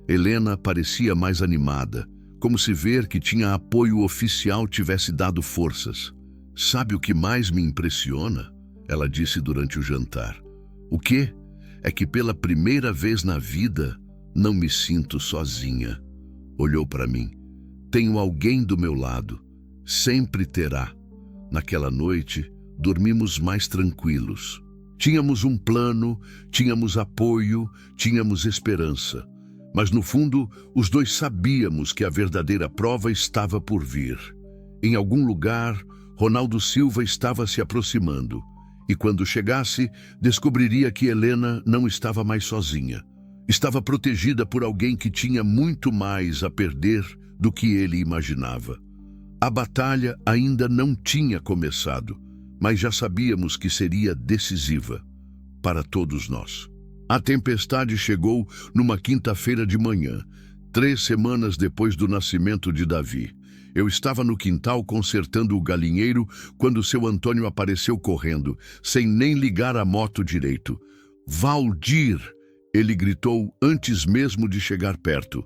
Helena parecia mais animada, como se ver que tinha apoio oficial tivesse dado forças. Sabe o que mais me impressiona? Ela disse durante o jantar. O quê? É que pela primeira vez na vida não me sinto sozinha. Olhou para mim. Tenho alguém do meu lado. Sempre terá. Naquela noite, dormimos mais tranquilos. Tínhamos um plano, tínhamos apoio, tínhamos esperança. Mas no fundo, os dois sabíamos que a verdadeira prova estava por vir. Em algum lugar, Ronaldo Silva estava se aproximando. E quando chegasse, descobriria que Helena não estava mais sozinha. Estava protegida por alguém que tinha muito mais a perder do que ele imaginava. A batalha ainda não tinha começado, mas já sabíamos que seria decisiva para todos nós. A tempestade chegou numa quinta-feira de manhã, 3 semanas depois do nascimento de Davi. Eu estava no quintal consertando o galinheiro quando seu Antônio apareceu correndo, sem nem ligar a moto direito. Valdir! Ele gritou antes mesmo de chegar perto.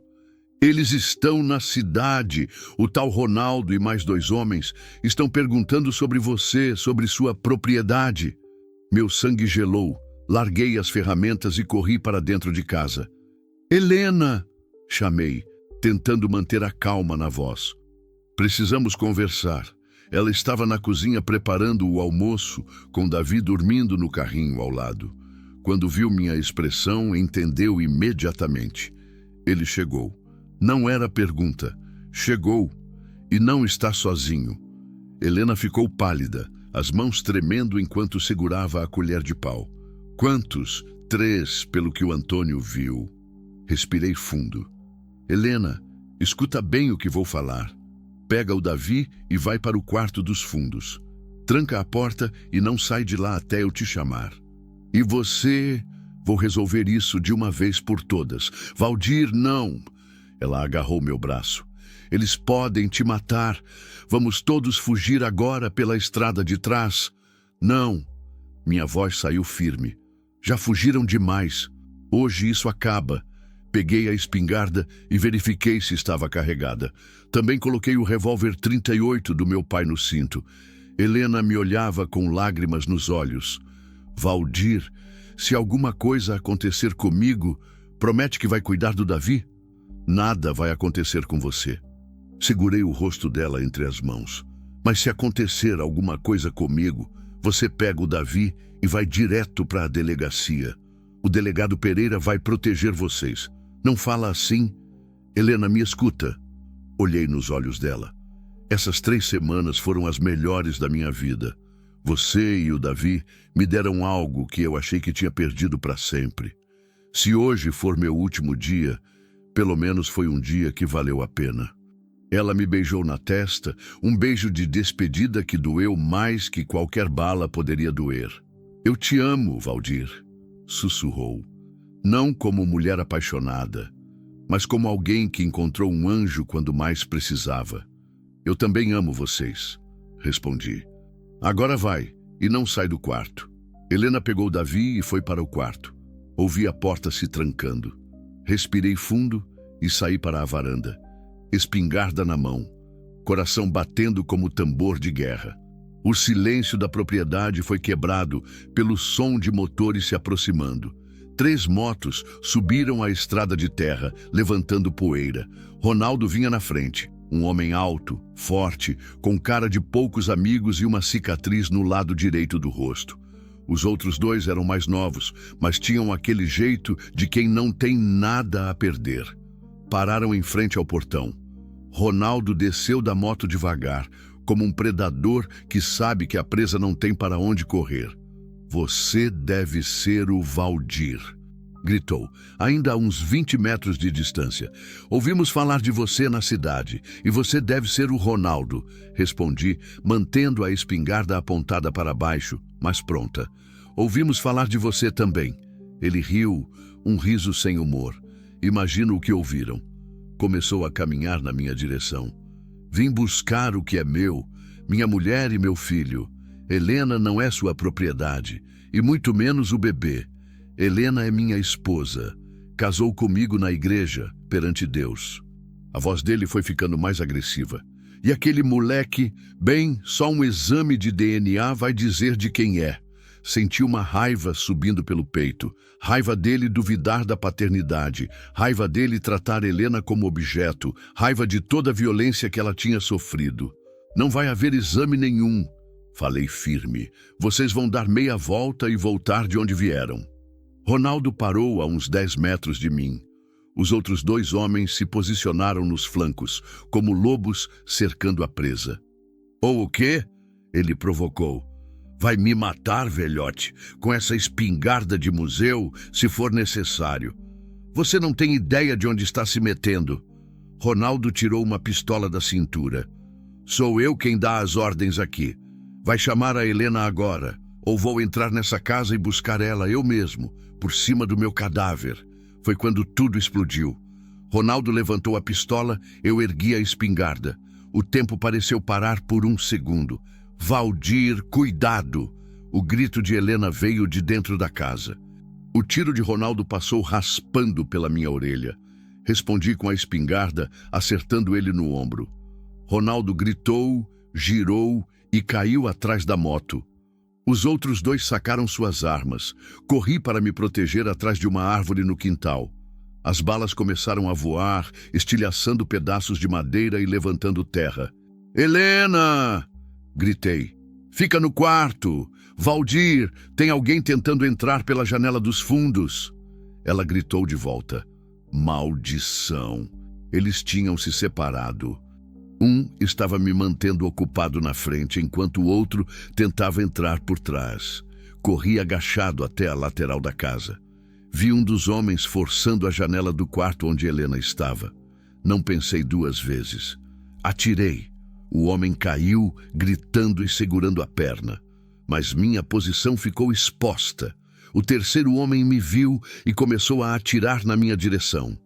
Eles estão na cidade. O tal Ronaldo e mais 2 homens estão perguntando sobre você, sobre sua propriedade. Meu sangue gelou. Larguei as ferramentas e corri para dentro de casa. Helena! Chamei, tentando manter a calma na voz. Precisamos conversar. Ela estava na cozinha preparando o almoço, com Davi dormindo no carrinho ao lado. Quando viu minha expressão, entendeu imediatamente. Ele chegou. Não era pergunta. Chegou. E não está sozinho. Helena ficou pálida, as mãos tremendo enquanto segurava a colher de pau. Quantos? 3, pelo que o Antônio viu. Respirei fundo. Helena, escuta bem o que vou falar. Pega o Davi e vai para o quarto dos fundos. Tranca a porta e não sai de lá até eu te chamar. E você... Vou resolver isso de uma vez por todas. Valdir, não! Ela agarrou meu braço. Eles podem te matar. Vamos todos fugir agora pela estrada de trás. Não! Minha voz saiu firme. Já fugiram demais. Hoje isso acaba. Peguei a espingarda e verifiquei se estava carregada. Também coloquei o revólver 38 do meu pai no cinto. Helena me olhava com lágrimas nos olhos. Valdir, se alguma coisa acontecer comigo, promete que vai cuidar do Davi? Nada vai acontecer com você. Segurei o rosto dela entre as mãos. Mas se acontecer alguma coisa comigo, você pega o Davi e vai direto para a delegacia. O delegado Pereira vai proteger vocês. Não fala assim. Helena, me escuta. Olhei nos olhos dela. Essas 3 semanas foram as melhores da minha vida. Você e o Davi me deram algo que eu achei que tinha perdido para sempre. Se hoje for meu último dia, pelo menos foi um dia que valeu a pena. Ela me beijou na testa, um beijo de despedida que doeu mais que qualquer bala poderia doer. Eu te amo, Valdir, sussurrou. Não como mulher apaixonada, mas como alguém que encontrou um anjo quando mais precisava. Eu também amo vocês, respondi. Agora vai, e não sai do quarto. Helena pegou Davi e foi para o quarto. Ouvi a porta se trancando. Respirei fundo e saí para a varanda. Espingarda na mão, coração batendo como tambor de guerra. O silêncio da propriedade foi quebrado pelo som de motores se aproximando. 3 motos subiram a estrada de terra, levantando poeira. Ronaldo vinha na frente. Um homem alto, forte, com cara de poucos amigos e uma cicatriz no lado direito do rosto. Os outros 2 eram mais novos, mas tinham aquele jeito de quem não tem nada a perder. Pararam em frente ao portão. Ronaldo desceu da moto devagar, como um predador que sabe que a presa não tem para onde correr. "Você deve ser o Valdir", gritou, ainda a uns 20 metros de distância. "Ouvimos falar de você na cidade, e você deve ser o Ronaldo", respondi, mantendo a espingarda apontada para baixo, mas pronta. "Ouvimos falar de você também." Ele riu, um riso sem humor. Imagino o que ouviram. Começou a caminhar na minha direção. "Vim buscar o que é meu, minha mulher e meu filho. Helena não é sua propriedade, e muito menos o bebê. Helena é minha esposa. Casou comigo na igreja, perante Deus." A voz dele foi ficando mais agressiva. "E aquele moleque, bem, só um exame de DNA vai dizer de quem é." Senti uma raiva subindo pelo peito. Raiva dele duvidar da paternidade. Raiva dele tratar Helena como objeto. Raiva de toda a violência que ela tinha sofrido. "Não vai haver exame nenhum", falei firme. "Vocês vão dar meia volta e voltar de onde vieram." Ronaldo parou a uns 10 metros de mim. Os outros 2 homens se posicionaram nos flancos, como lobos cercando a presa. "Ou o quê?" ele provocou. "Vai me matar, velhote, com essa espingarda de museu, se for necessário. Você não tem ideia de onde está se metendo." Ronaldo tirou uma pistola da cintura. "Sou eu quem dá as ordens aqui. Vai chamar a Helena agora, ou vou entrar nessa casa e buscar ela eu mesmo, por cima do meu cadáver." Foi quando tudo explodiu. Ronaldo levantou a pistola, eu ergui a espingarda. O tempo pareceu parar por um segundo. "Valdir, cuidado!" O grito de Helena veio de dentro da casa. O tiro de Ronaldo passou raspando pela minha orelha. Respondi com a espingarda, acertando ele no ombro. Ronaldo gritou, girou e caiu atrás da moto. Os outros 2 sacaram suas armas. Corri para me proteger atrás de uma árvore no quintal. As balas começaram a voar, estilhaçando pedaços de madeira e levantando terra. "Helena!" gritei. "Fica no quarto! Valdir, tem alguém tentando entrar pela janela dos fundos!" Ela gritou de volta. Maldição! Eles tinham se separado. Um estava me mantendo ocupado na frente, enquanto o outro tentava entrar por trás. Corri agachado até a lateral da casa. Vi um dos homens forçando a janela do quarto onde Helena estava. Não pensei 2 vezes. Atirei. O homem caiu, gritando e segurando a perna. Mas minha posição ficou exposta. O terceiro homem me viu e começou a atirar na minha direção.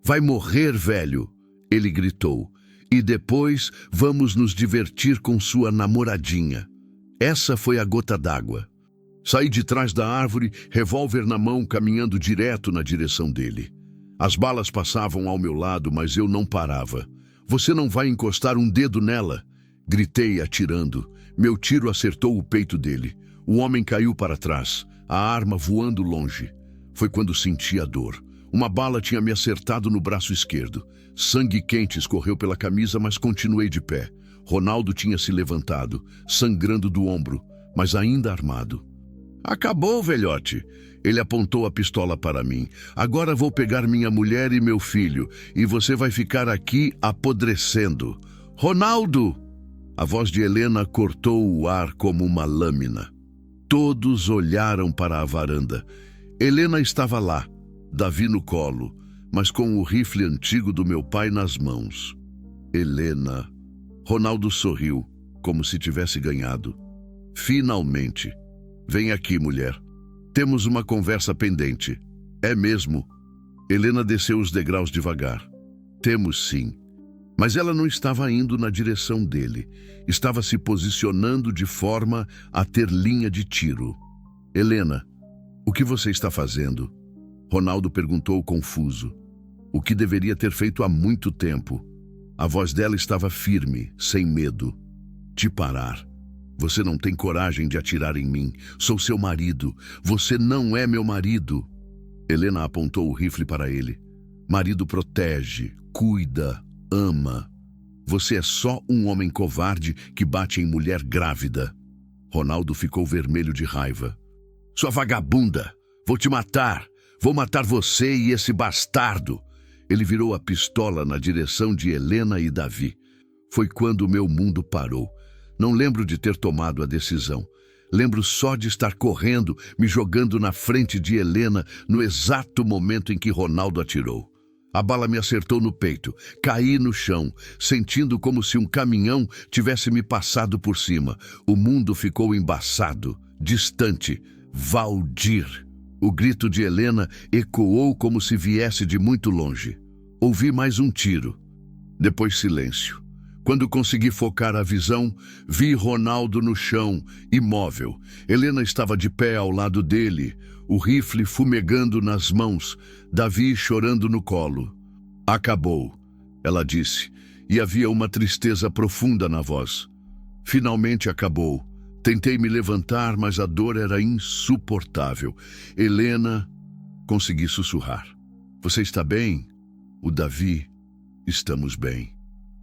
"Vai morrer, velho!" ele gritou. "E depois vamos nos divertir com sua namoradinha." Essa foi a gota d'água. Saí de trás da árvore, revólver na mão, caminhando direto na direção dele. As balas passavam ao meu lado, mas eu não parava. "Você não vai encostar um dedo nela!" Gritei, atirando. Meu tiro acertou o peito dele. O homem caiu para trás, a arma voando longe. Foi quando senti a dor. Uma bala tinha me acertado no braço esquerdo. Sangue quente escorreu pela camisa, mas continuei de pé. Ronaldo tinha se levantado, sangrando do ombro, mas ainda armado. "Acabou, velhote!" Ele apontou a pistola para mim. "Agora vou pegar minha mulher e meu filho, e você vai ficar aqui apodrecendo." "Ronaldo!" A voz de Helena cortou o ar como uma lâmina. Todos olharam para a varanda. Helena estava lá, Davi no colo, mas com o rifle antigo do meu pai nas mãos. "Helena." Ronaldo sorriu, como se tivesse ganhado. "Finalmente. Vem aqui, mulher. Temos uma conversa pendente." "É mesmo?" Helena desceu os degraus devagar. "Temos sim." Mas ela não estava indo na direção dele. Estava se posicionando de forma a ter linha de tiro. "Helena, o que você está fazendo?" Ronaldo perguntou confuso. O que deveria ter feito há muito tempo. A voz dela estava firme, sem medo. "Te parar. Você não tem coragem de atirar em mim. Sou seu marido. Você não é meu marido." Helena apontou o rifle para ele. Marido protege, cuida, ama. Você é só um homem covarde que bate em mulher grávida. Ronaldo ficou vermelho de raiva. Sua vagabunda! Vou te matar! Vou matar você e esse bastardo! Ele virou a pistola na direção de Helena e Davi. Foi quando o meu mundo parou. Não lembro de ter tomado a decisão. Lembro só de estar correndo, me jogando na frente de Helena no exato momento em que Ronaldo atirou. A bala me acertou no peito. Caí no chão, sentindo como se um caminhão tivesse me passado por cima. O mundo ficou embaçado, distante. Valdir! O grito de Helena ecoou como se viesse de muito longe. Ouvi mais um tiro. Depois silêncio. Quando consegui focar a visão, vi Ronaldo no chão, imóvel. Helena estava de pé ao lado dele, o rifle fumegando nas mãos, Davi chorando no colo. Acabou, ela disse, e havia uma tristeza profunda na voz. Finalmente acabou. Tentei me levantar, mas a dor era insuportável. Helena, consegui sussurrar. Você está bem? O Davi, estamos bem.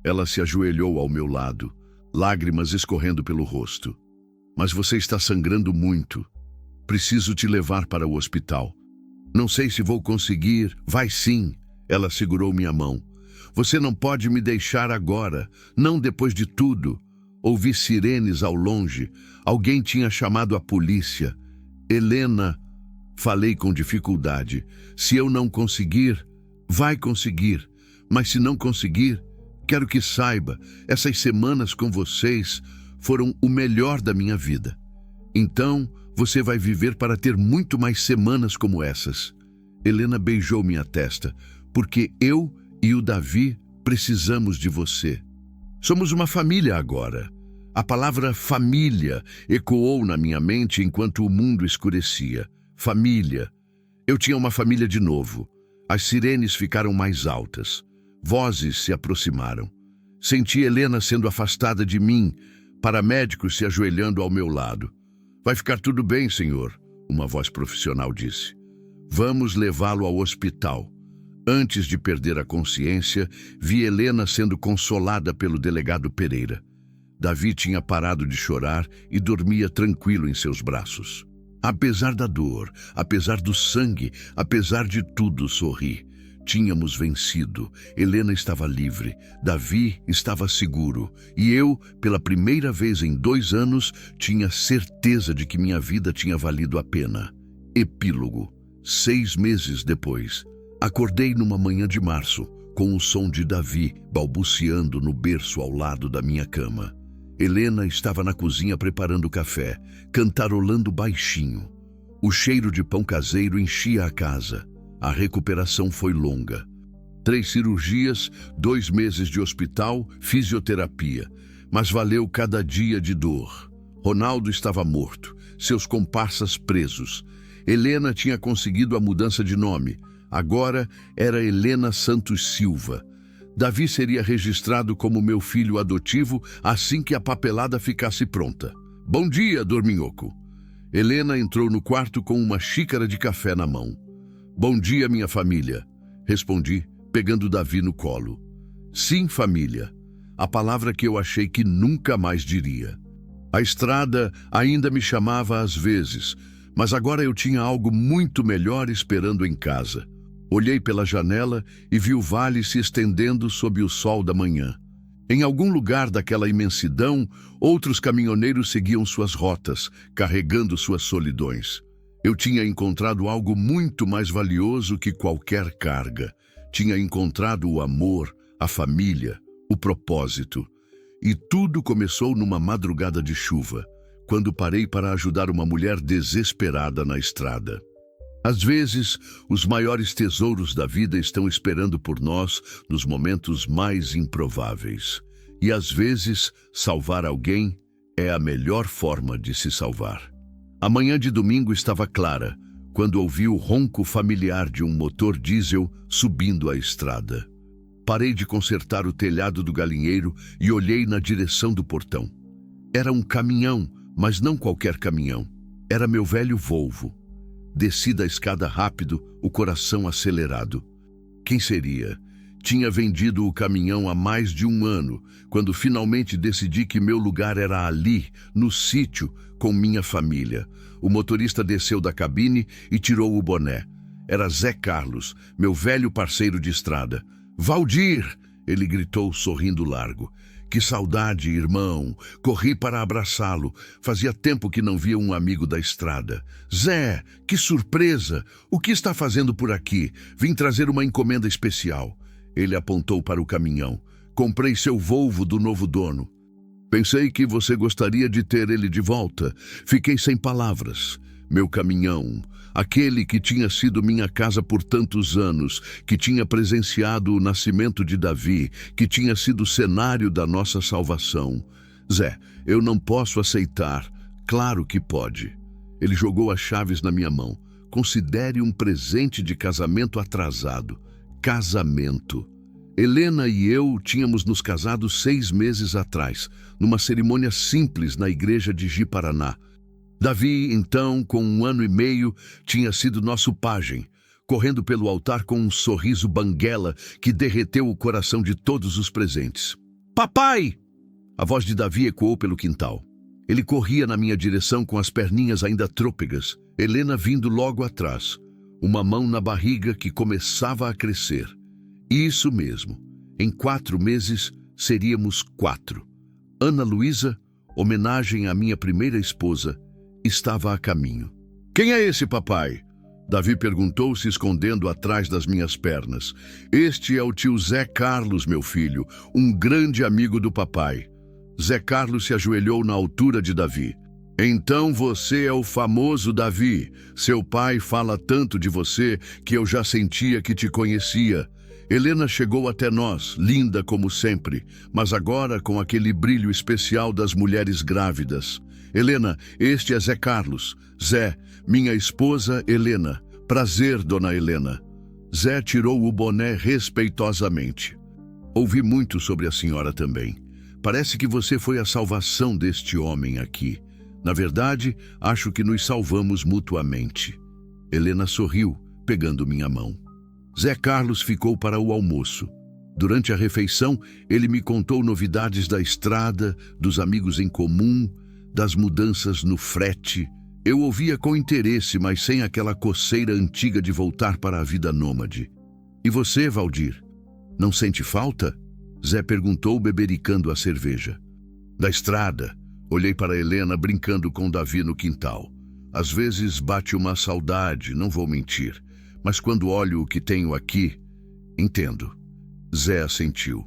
Ela se ajoelhou ao meu lado, lágrimas escorrendo pelo rosto. Mas você está sangrando muito. Preciso te levar para o hospital. Não sei se vou conseguir. Vai sim. Ela segurou minha mão. Você não pode me deixar agora, não depois de tudo. Ouvi sirenes ao longe. Alguém tinha chamado a polícia. Helena, falei com dificuldade. Se eu não conseguir, vai conseguir. Mas se não conseguir, quero que saiba, essas semanas com vocês foram o melhor da minha vida. Então, você vai viver para ter muito mais semanas como essas. Helena beijou minha testa, porque eu e o Davi precisamos de você. Somos uma família agora. A palavra família ecoou na minha mente enquanto o mundo escurecia. Família. Eu tinha uma família de novo. As sirenes ficaram mais altas. Vozes se aproximaram. Senti Helena sendo afastada de mim, paramédicos se ajoelhando ao meu lado. Vai ficar tudo bem, senhor, uma voz profissional disse. Vamos levá-lo ao hospital. Antes de perder a consciência, vi Helena sendo consolada pelo delegado Pereira. Davi tinha parado de chorar e dormia tranquilo em seus braços. Apesar da dor, apesar do sangue, apesar de tudo, sorri. Tínhamos vencido. Helena estava livre. Davi estava seguro. E eu, pela primeira vez em 2 anos, tinha certeza de que minha vida tinha valido a pena. Epílogo. 6 meses depois. Acordei numa manhã de março, com o som de Davi balbuciando no berço ao lado da minha cama. Helena estava na cozinha preparando café, cantarolando baixinho. O cheiro de pão caseiro enchia a casa. A recuperação foi longa. 3 cirurgias, 2 meses de hospital, fisioterapia. Mas valeu cada dia de dor. Ronaldo estava morto, seus comparsas presos. Helena tinha conseguido a mudança de nome. Agora era Helena Santos Silva. Davi seria registrado como meu filho adotivo assim que a papelada ficasse pronta. Bom dia, dorminhoco. Helena entrou no quarto com uma xícara de café na mão. Bom dia, minha família, respondi, pegando Davi no colo. Sim, família, a palavra que eu achei que nunca mais diria. A estrada ainda me chamava às vezes, mas agora eu tinha algo muito melhor esperando em casa. Olhei pela janela e vi o vale se estendendo sob o sol da manhã. Em algum lugar daquela imensidão, outros caminhoneiros seguiam suas rotas, carregando suas solidões. Eu tinha encontrado algo muito mais valioso que qualquer carga. Tinha encontrado o amor, a família, o propósito. E tudo começou numa madrugada de chuva, quando parei para ajudar uma mulher desesperada na estrada. Às vezes, os maiores tesouros da vida estão esperando por nós nos momentos mais improváveis. E às vezes, salvar alguém é a melhor forma de se salvar. A manhã de domingo estava clara, quando ouvi o ronco familiar de um motor diesel subindo a estrada. Parei de consertar o telhado do galinheiro e olhei na direção do portão. Era um caminhão, mas não qualquer caminhão. Era meu velho Volvo. Desci da escada rápido, o coração acelerado. Quem seria? Tinha vendido o caminhão há mais de 1 ano, quando finalmente decidi que meu lugar era ali, no sítio, com minha família. O motorista desceu da cabine e tirou o boné. Era Zé Carlos, meu velho parceiro de estrada. "Valdir!" ele gritou, sorrindo largo. "Que saudade, irmão!" Corri para abraçá-lo. Fazia tempo que não via um amigo da estrada. "Zé, que surpresa! O que está fazendo por aqui? Vim trazer uma encomenda especial." Ele apontou para o caminhão. "Comprei seu Volvo do novo dono. Pensei que você gostaria de ter ele de volta." Fiquei sem palavras. Meu caminhão, aquele que tinha sido minha casa por tantos anos, que tinha presenciado o nascimento de Davi, que tinha sido o cenário da nossa salvação. "Zé, eu não posso aceitar." "Claro que pode." Ele jogou as chaves na minha mão. "Considere um presente de casamento atrasado." Casamento. Helena e eu tínhamos nos casado 6 meses atrás, numa cerimônia simples na igreja de Ji-Paraná. Davi, então, com 1 ano e meio, tinha sido nosso pajem, correndo pelo altar com um sorriso banguela que derreteu o coração de todos os presentes. "Papai!" A voz de Davi ecoou pelo quintal. Ele corria na minha direção com as perninhas ainda trôpegas, Helena vindo logo atrás, uma mão na barriga que começava a crescer. Isso mesmo, em 4 meses seríamos 4. Ana Luísa, homenagem à minha primeira esposa, estava a caminho. "Quem é esse, papai?" Davi perguntou, se escondendo atrás das minhas pernas. "Este é o tio Zé Carlos, meu filho, um grande amigo do papai." Zé Carlos se ajoelhou na altura de Davi. "Então você é o famoso Davi. Seu pai fala tanto de você que eu já sentia que te conhecia." Helena chegou até nós, linda como sempre, mas agora com aquele brilho especial das mulheres grávidas. "Helena, este é Zé Carlos. Zé, minha esposa Helena. Prazer, dona Helena." Zé tirou o boné respeitosamente. "Ouvi muito sobre a senhora também. Parece que você foi a salvação deste homem aqui. Na verdade, acho que nos salvamos mutuamente." Helena sorriu, pegando minha mão. Zé Carlos ficou para o almoço. Durante a refeição, ele me contou novidades da estrada, dos amigos em comum, das mudanças no frete. Eu ouvia com interesse, mas sem aquela coceira antiga de voltar para a vida nômade. "E você, Valdir? Não sente falta?" Zé perguntou, bebericando a cerveja. "Da estrada." Olhei para Helena brincando com Davi no quintal. "Às vezes bate uma saudade, não vou mentir. Mas quando olho o que tenho aqui, entendo." Zé assentiu.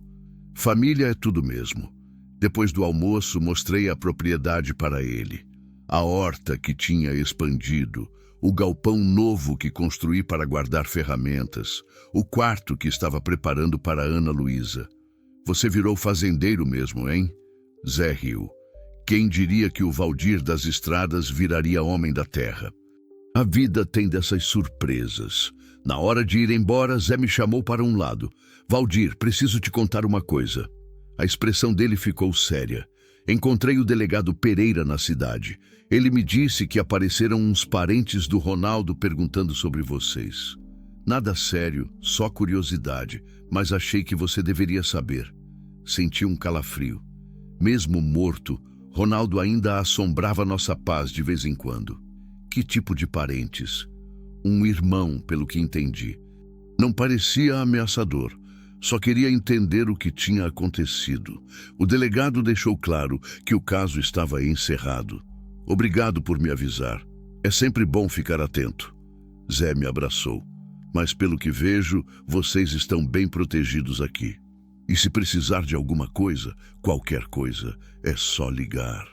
"Família é tudo mesmo." Depois do almoço, mostrei a propriedade para ele. A horta que tinha expandido, o galpão novo que construí para guardar ferramentas, o quarto que estava preparando para Ana Luísa. "Você virou fazendeiro mesmo, hein?" Zé riu. "Quem diria que o Valdir das estradas viraria homem da terra?" A vida tem dessas surpresas. Na hora de ir embora, Zé me chamou para um lado. "Valdir, preciso te contar uma coisa." A expressão dele ficou séria. "Encontrei o delegado Pereira na cidade. Ele me disse que apareceram uns parentes do Ronaldo perguntando sobre vocês. Nada sério, só curiosidade, mas achei que você deveria saber." Senti um calafrio. Mesmo morto, Ronaldo ainda assombrava nossa paz de vez em quando. Que tipo de parentes? Um irmão, pelo que entendi. Não parecia ameaçador. Só queria entender o que tinha acontecido. O delegado deixou claro que o caso estava encerrado. "Obrigado por me avisar. É sempre bom ficar atento." Zé me abraçou. "Mas pelo que vejo, vocês estão bem protegidos aqui. E se precisar de alguma coisa, qualquer coisa, é só ligar."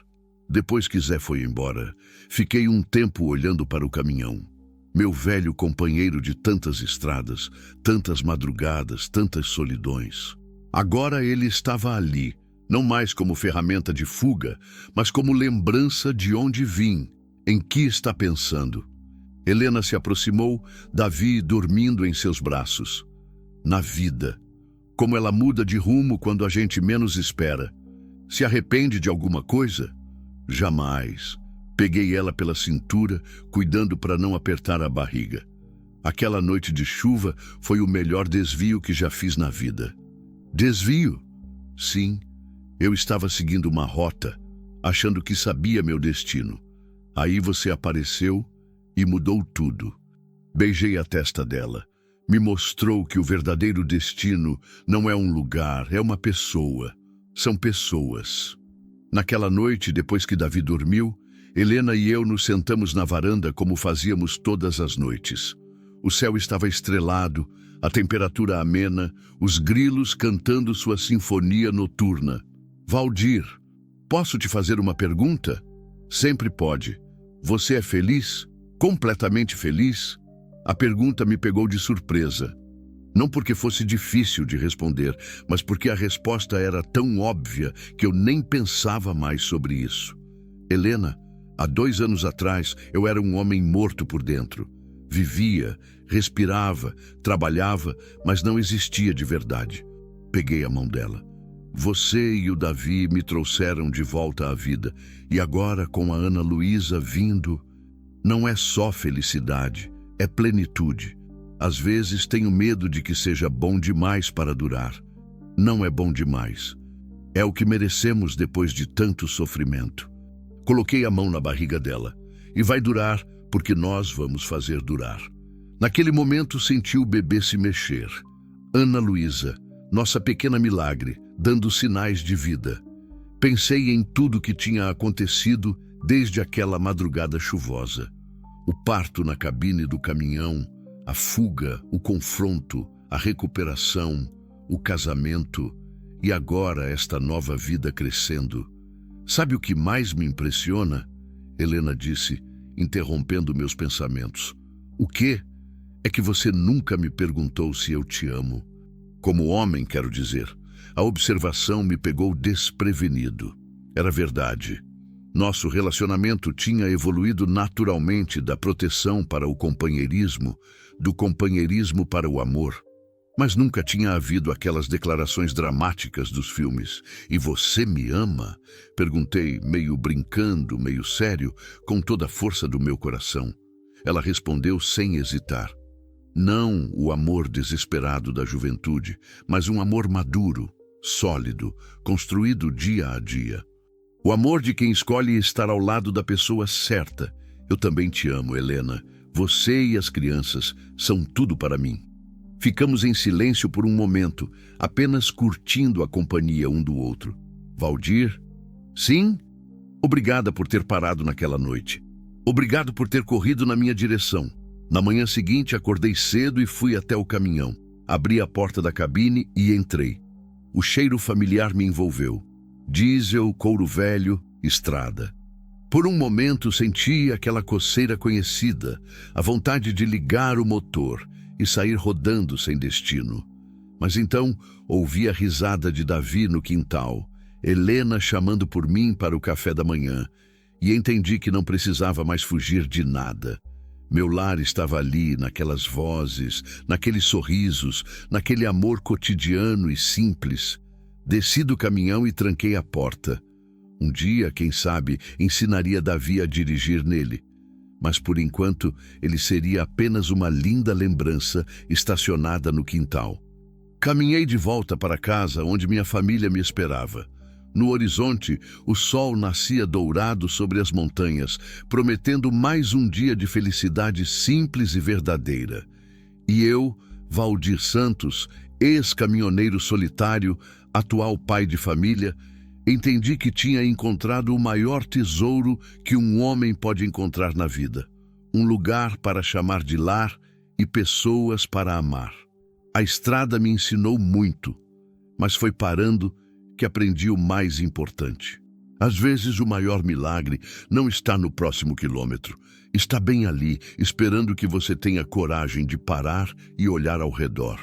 Depois que Zé foi embora, fiquei um tempo olhando para o caminhão. Meu velho companheiro de tantas estradas, tantas madrugadas, tantas solidões. Agora ele estava ali, não mais como ferramenta de fuga, mas como lembrança de onde vim, em que está pensando. Helena se aproximou, Davi dormindo em seus braços. Na vida, como ela muda de rumo quando a gente menos espera. Se arrepende de alguma coisa? Jamais. Peguei ela pela cintura, cuidando para não apertar a barriga. Aquela noite de chuva foi o melhor desvio que já fiz na vida. Desvio? Sim, eu estava seguindo uma rota, achando que sabia meu destino. Aí você apareceu e mudou tudo. Beijei a testa dela. Me mostrou que o verdadeiro destino não é um lugar, é uma pessoa. São pessoas. Naquela noite, depois que Davi dormiu, Helena e eu nos sentamos na varanda como fazíamos todas as noites. O céu estava estrelado, a temperatura amena, os grilos cantando sua sinfonia noturna. Valdir, posso te fazer uma pergunta? Sempre pode. Você é feliz? Completamente feliz? A pergunta me pegou de surpresa. Não porque fosse difícil de responder, mas porque a resposta era tão óbvia que eu nem pensava mais sobre isso. Helena, há 2 anos atrás, eu era um homem morto por dentro. Vivia, respirava, trabalhava, mas não existia de verdade. Peguei a mão dela. Você e o Davi me trouxeram de volta à vida. E agora, com a Ana Luísa vindo, não é só felicidade, é plenitude. Às vezes tenho medo de que seja bom demais para durar. Não é bom demais. É o que merecemos depois de tanto sofrimento. Coloquei a mão na barriga dela. E vai durar porque nós vamos fazer durar. Naquele momento senti o bebê se mexer. Ana Luísa, nossa pequena milagre, dando sinais de vida. Pensei em tudo que tinha acontecido desde aquela madrugada chuvosa. O parto na cabine do caminhão, a fuga, o confronto, a recuperação, o casamento e agora esta nova vida crescendo. Sabe o que mais me impressiona? Helena disse, interrompendo meus pensamentos. O quê? É que você nunca me perguntou se eu te amo. Como homem, quero dizer. A observação me pegou desprevenido. Era verdade. Nosso relacionamento tinha evoluído naturalmente da proteção para o companheirismo, do companheirismo para o amor. Mas nunca tinha havido aquelas declarações dramáticas dos filmes. E você me ama? Perguntei, meio brincando, meio sério, com toda a força do meu coração. Ela respondeu sem hesitar. Não o amor desesperado da juventude, mas um amor maduro, sólido, construído dia a dia. O amor de quem escolhe estar ao lado da pessoa certa. Eu também te amo, Helena. Você e as crianças são tudo para mim. Ficamos em silêncio por um momento, apenas curtindo a companhia um do outro. Valdir? Sim? Obrigada por ter parado naquela noite. Obrigado por ter corrido na minha direção. Na manhã seguinte, acordei cedo e fui até o caminhão. Abri a porta da cabine e entrei. O cheiro familiar me envolveu. Diesel, couro velho, estrada. Por um momento senti aquela coceira conhecida, a vontade de ligar o motor e sair rodando sem destino. Mas então ouvi a risada de Davi no quintal, Helena chamando por mim para o café da manhã, e entendi que não precisava mais fugir de nada. Meu lar estava ali, naquelas vozes, naqueles sorrisos, naquele amor cotidiano e simples. Desci do caminhão e tranquei a porta. Um dia, quem sabe, ensinaria Davi a dirigir nele. Mas por enquanto, ele seria apenas uma linda lembrança estacionada no quintal. Caminhei de volta para casa, onde minha família me esperava. No horizonte, o sol nascia dourado sobre as montanhas, prometendo mais um dia de felicidade simples e verdadeira. E eu, Valdir Santos, ex-caminhoneiro solitário, atual pai de família, entendi que tinha encontrado o maior tesouro que um homem pode encontrar na vida. Um lugar para chamar de lar e pessoas para amar. A estrada me ensinou muito, mas foi parando que aprendi o mais importante. Às vezes o maior milagre não está no próximo quilômetro. Está bem ali, esperando que você tenha coragem de parar e olhar ao redor.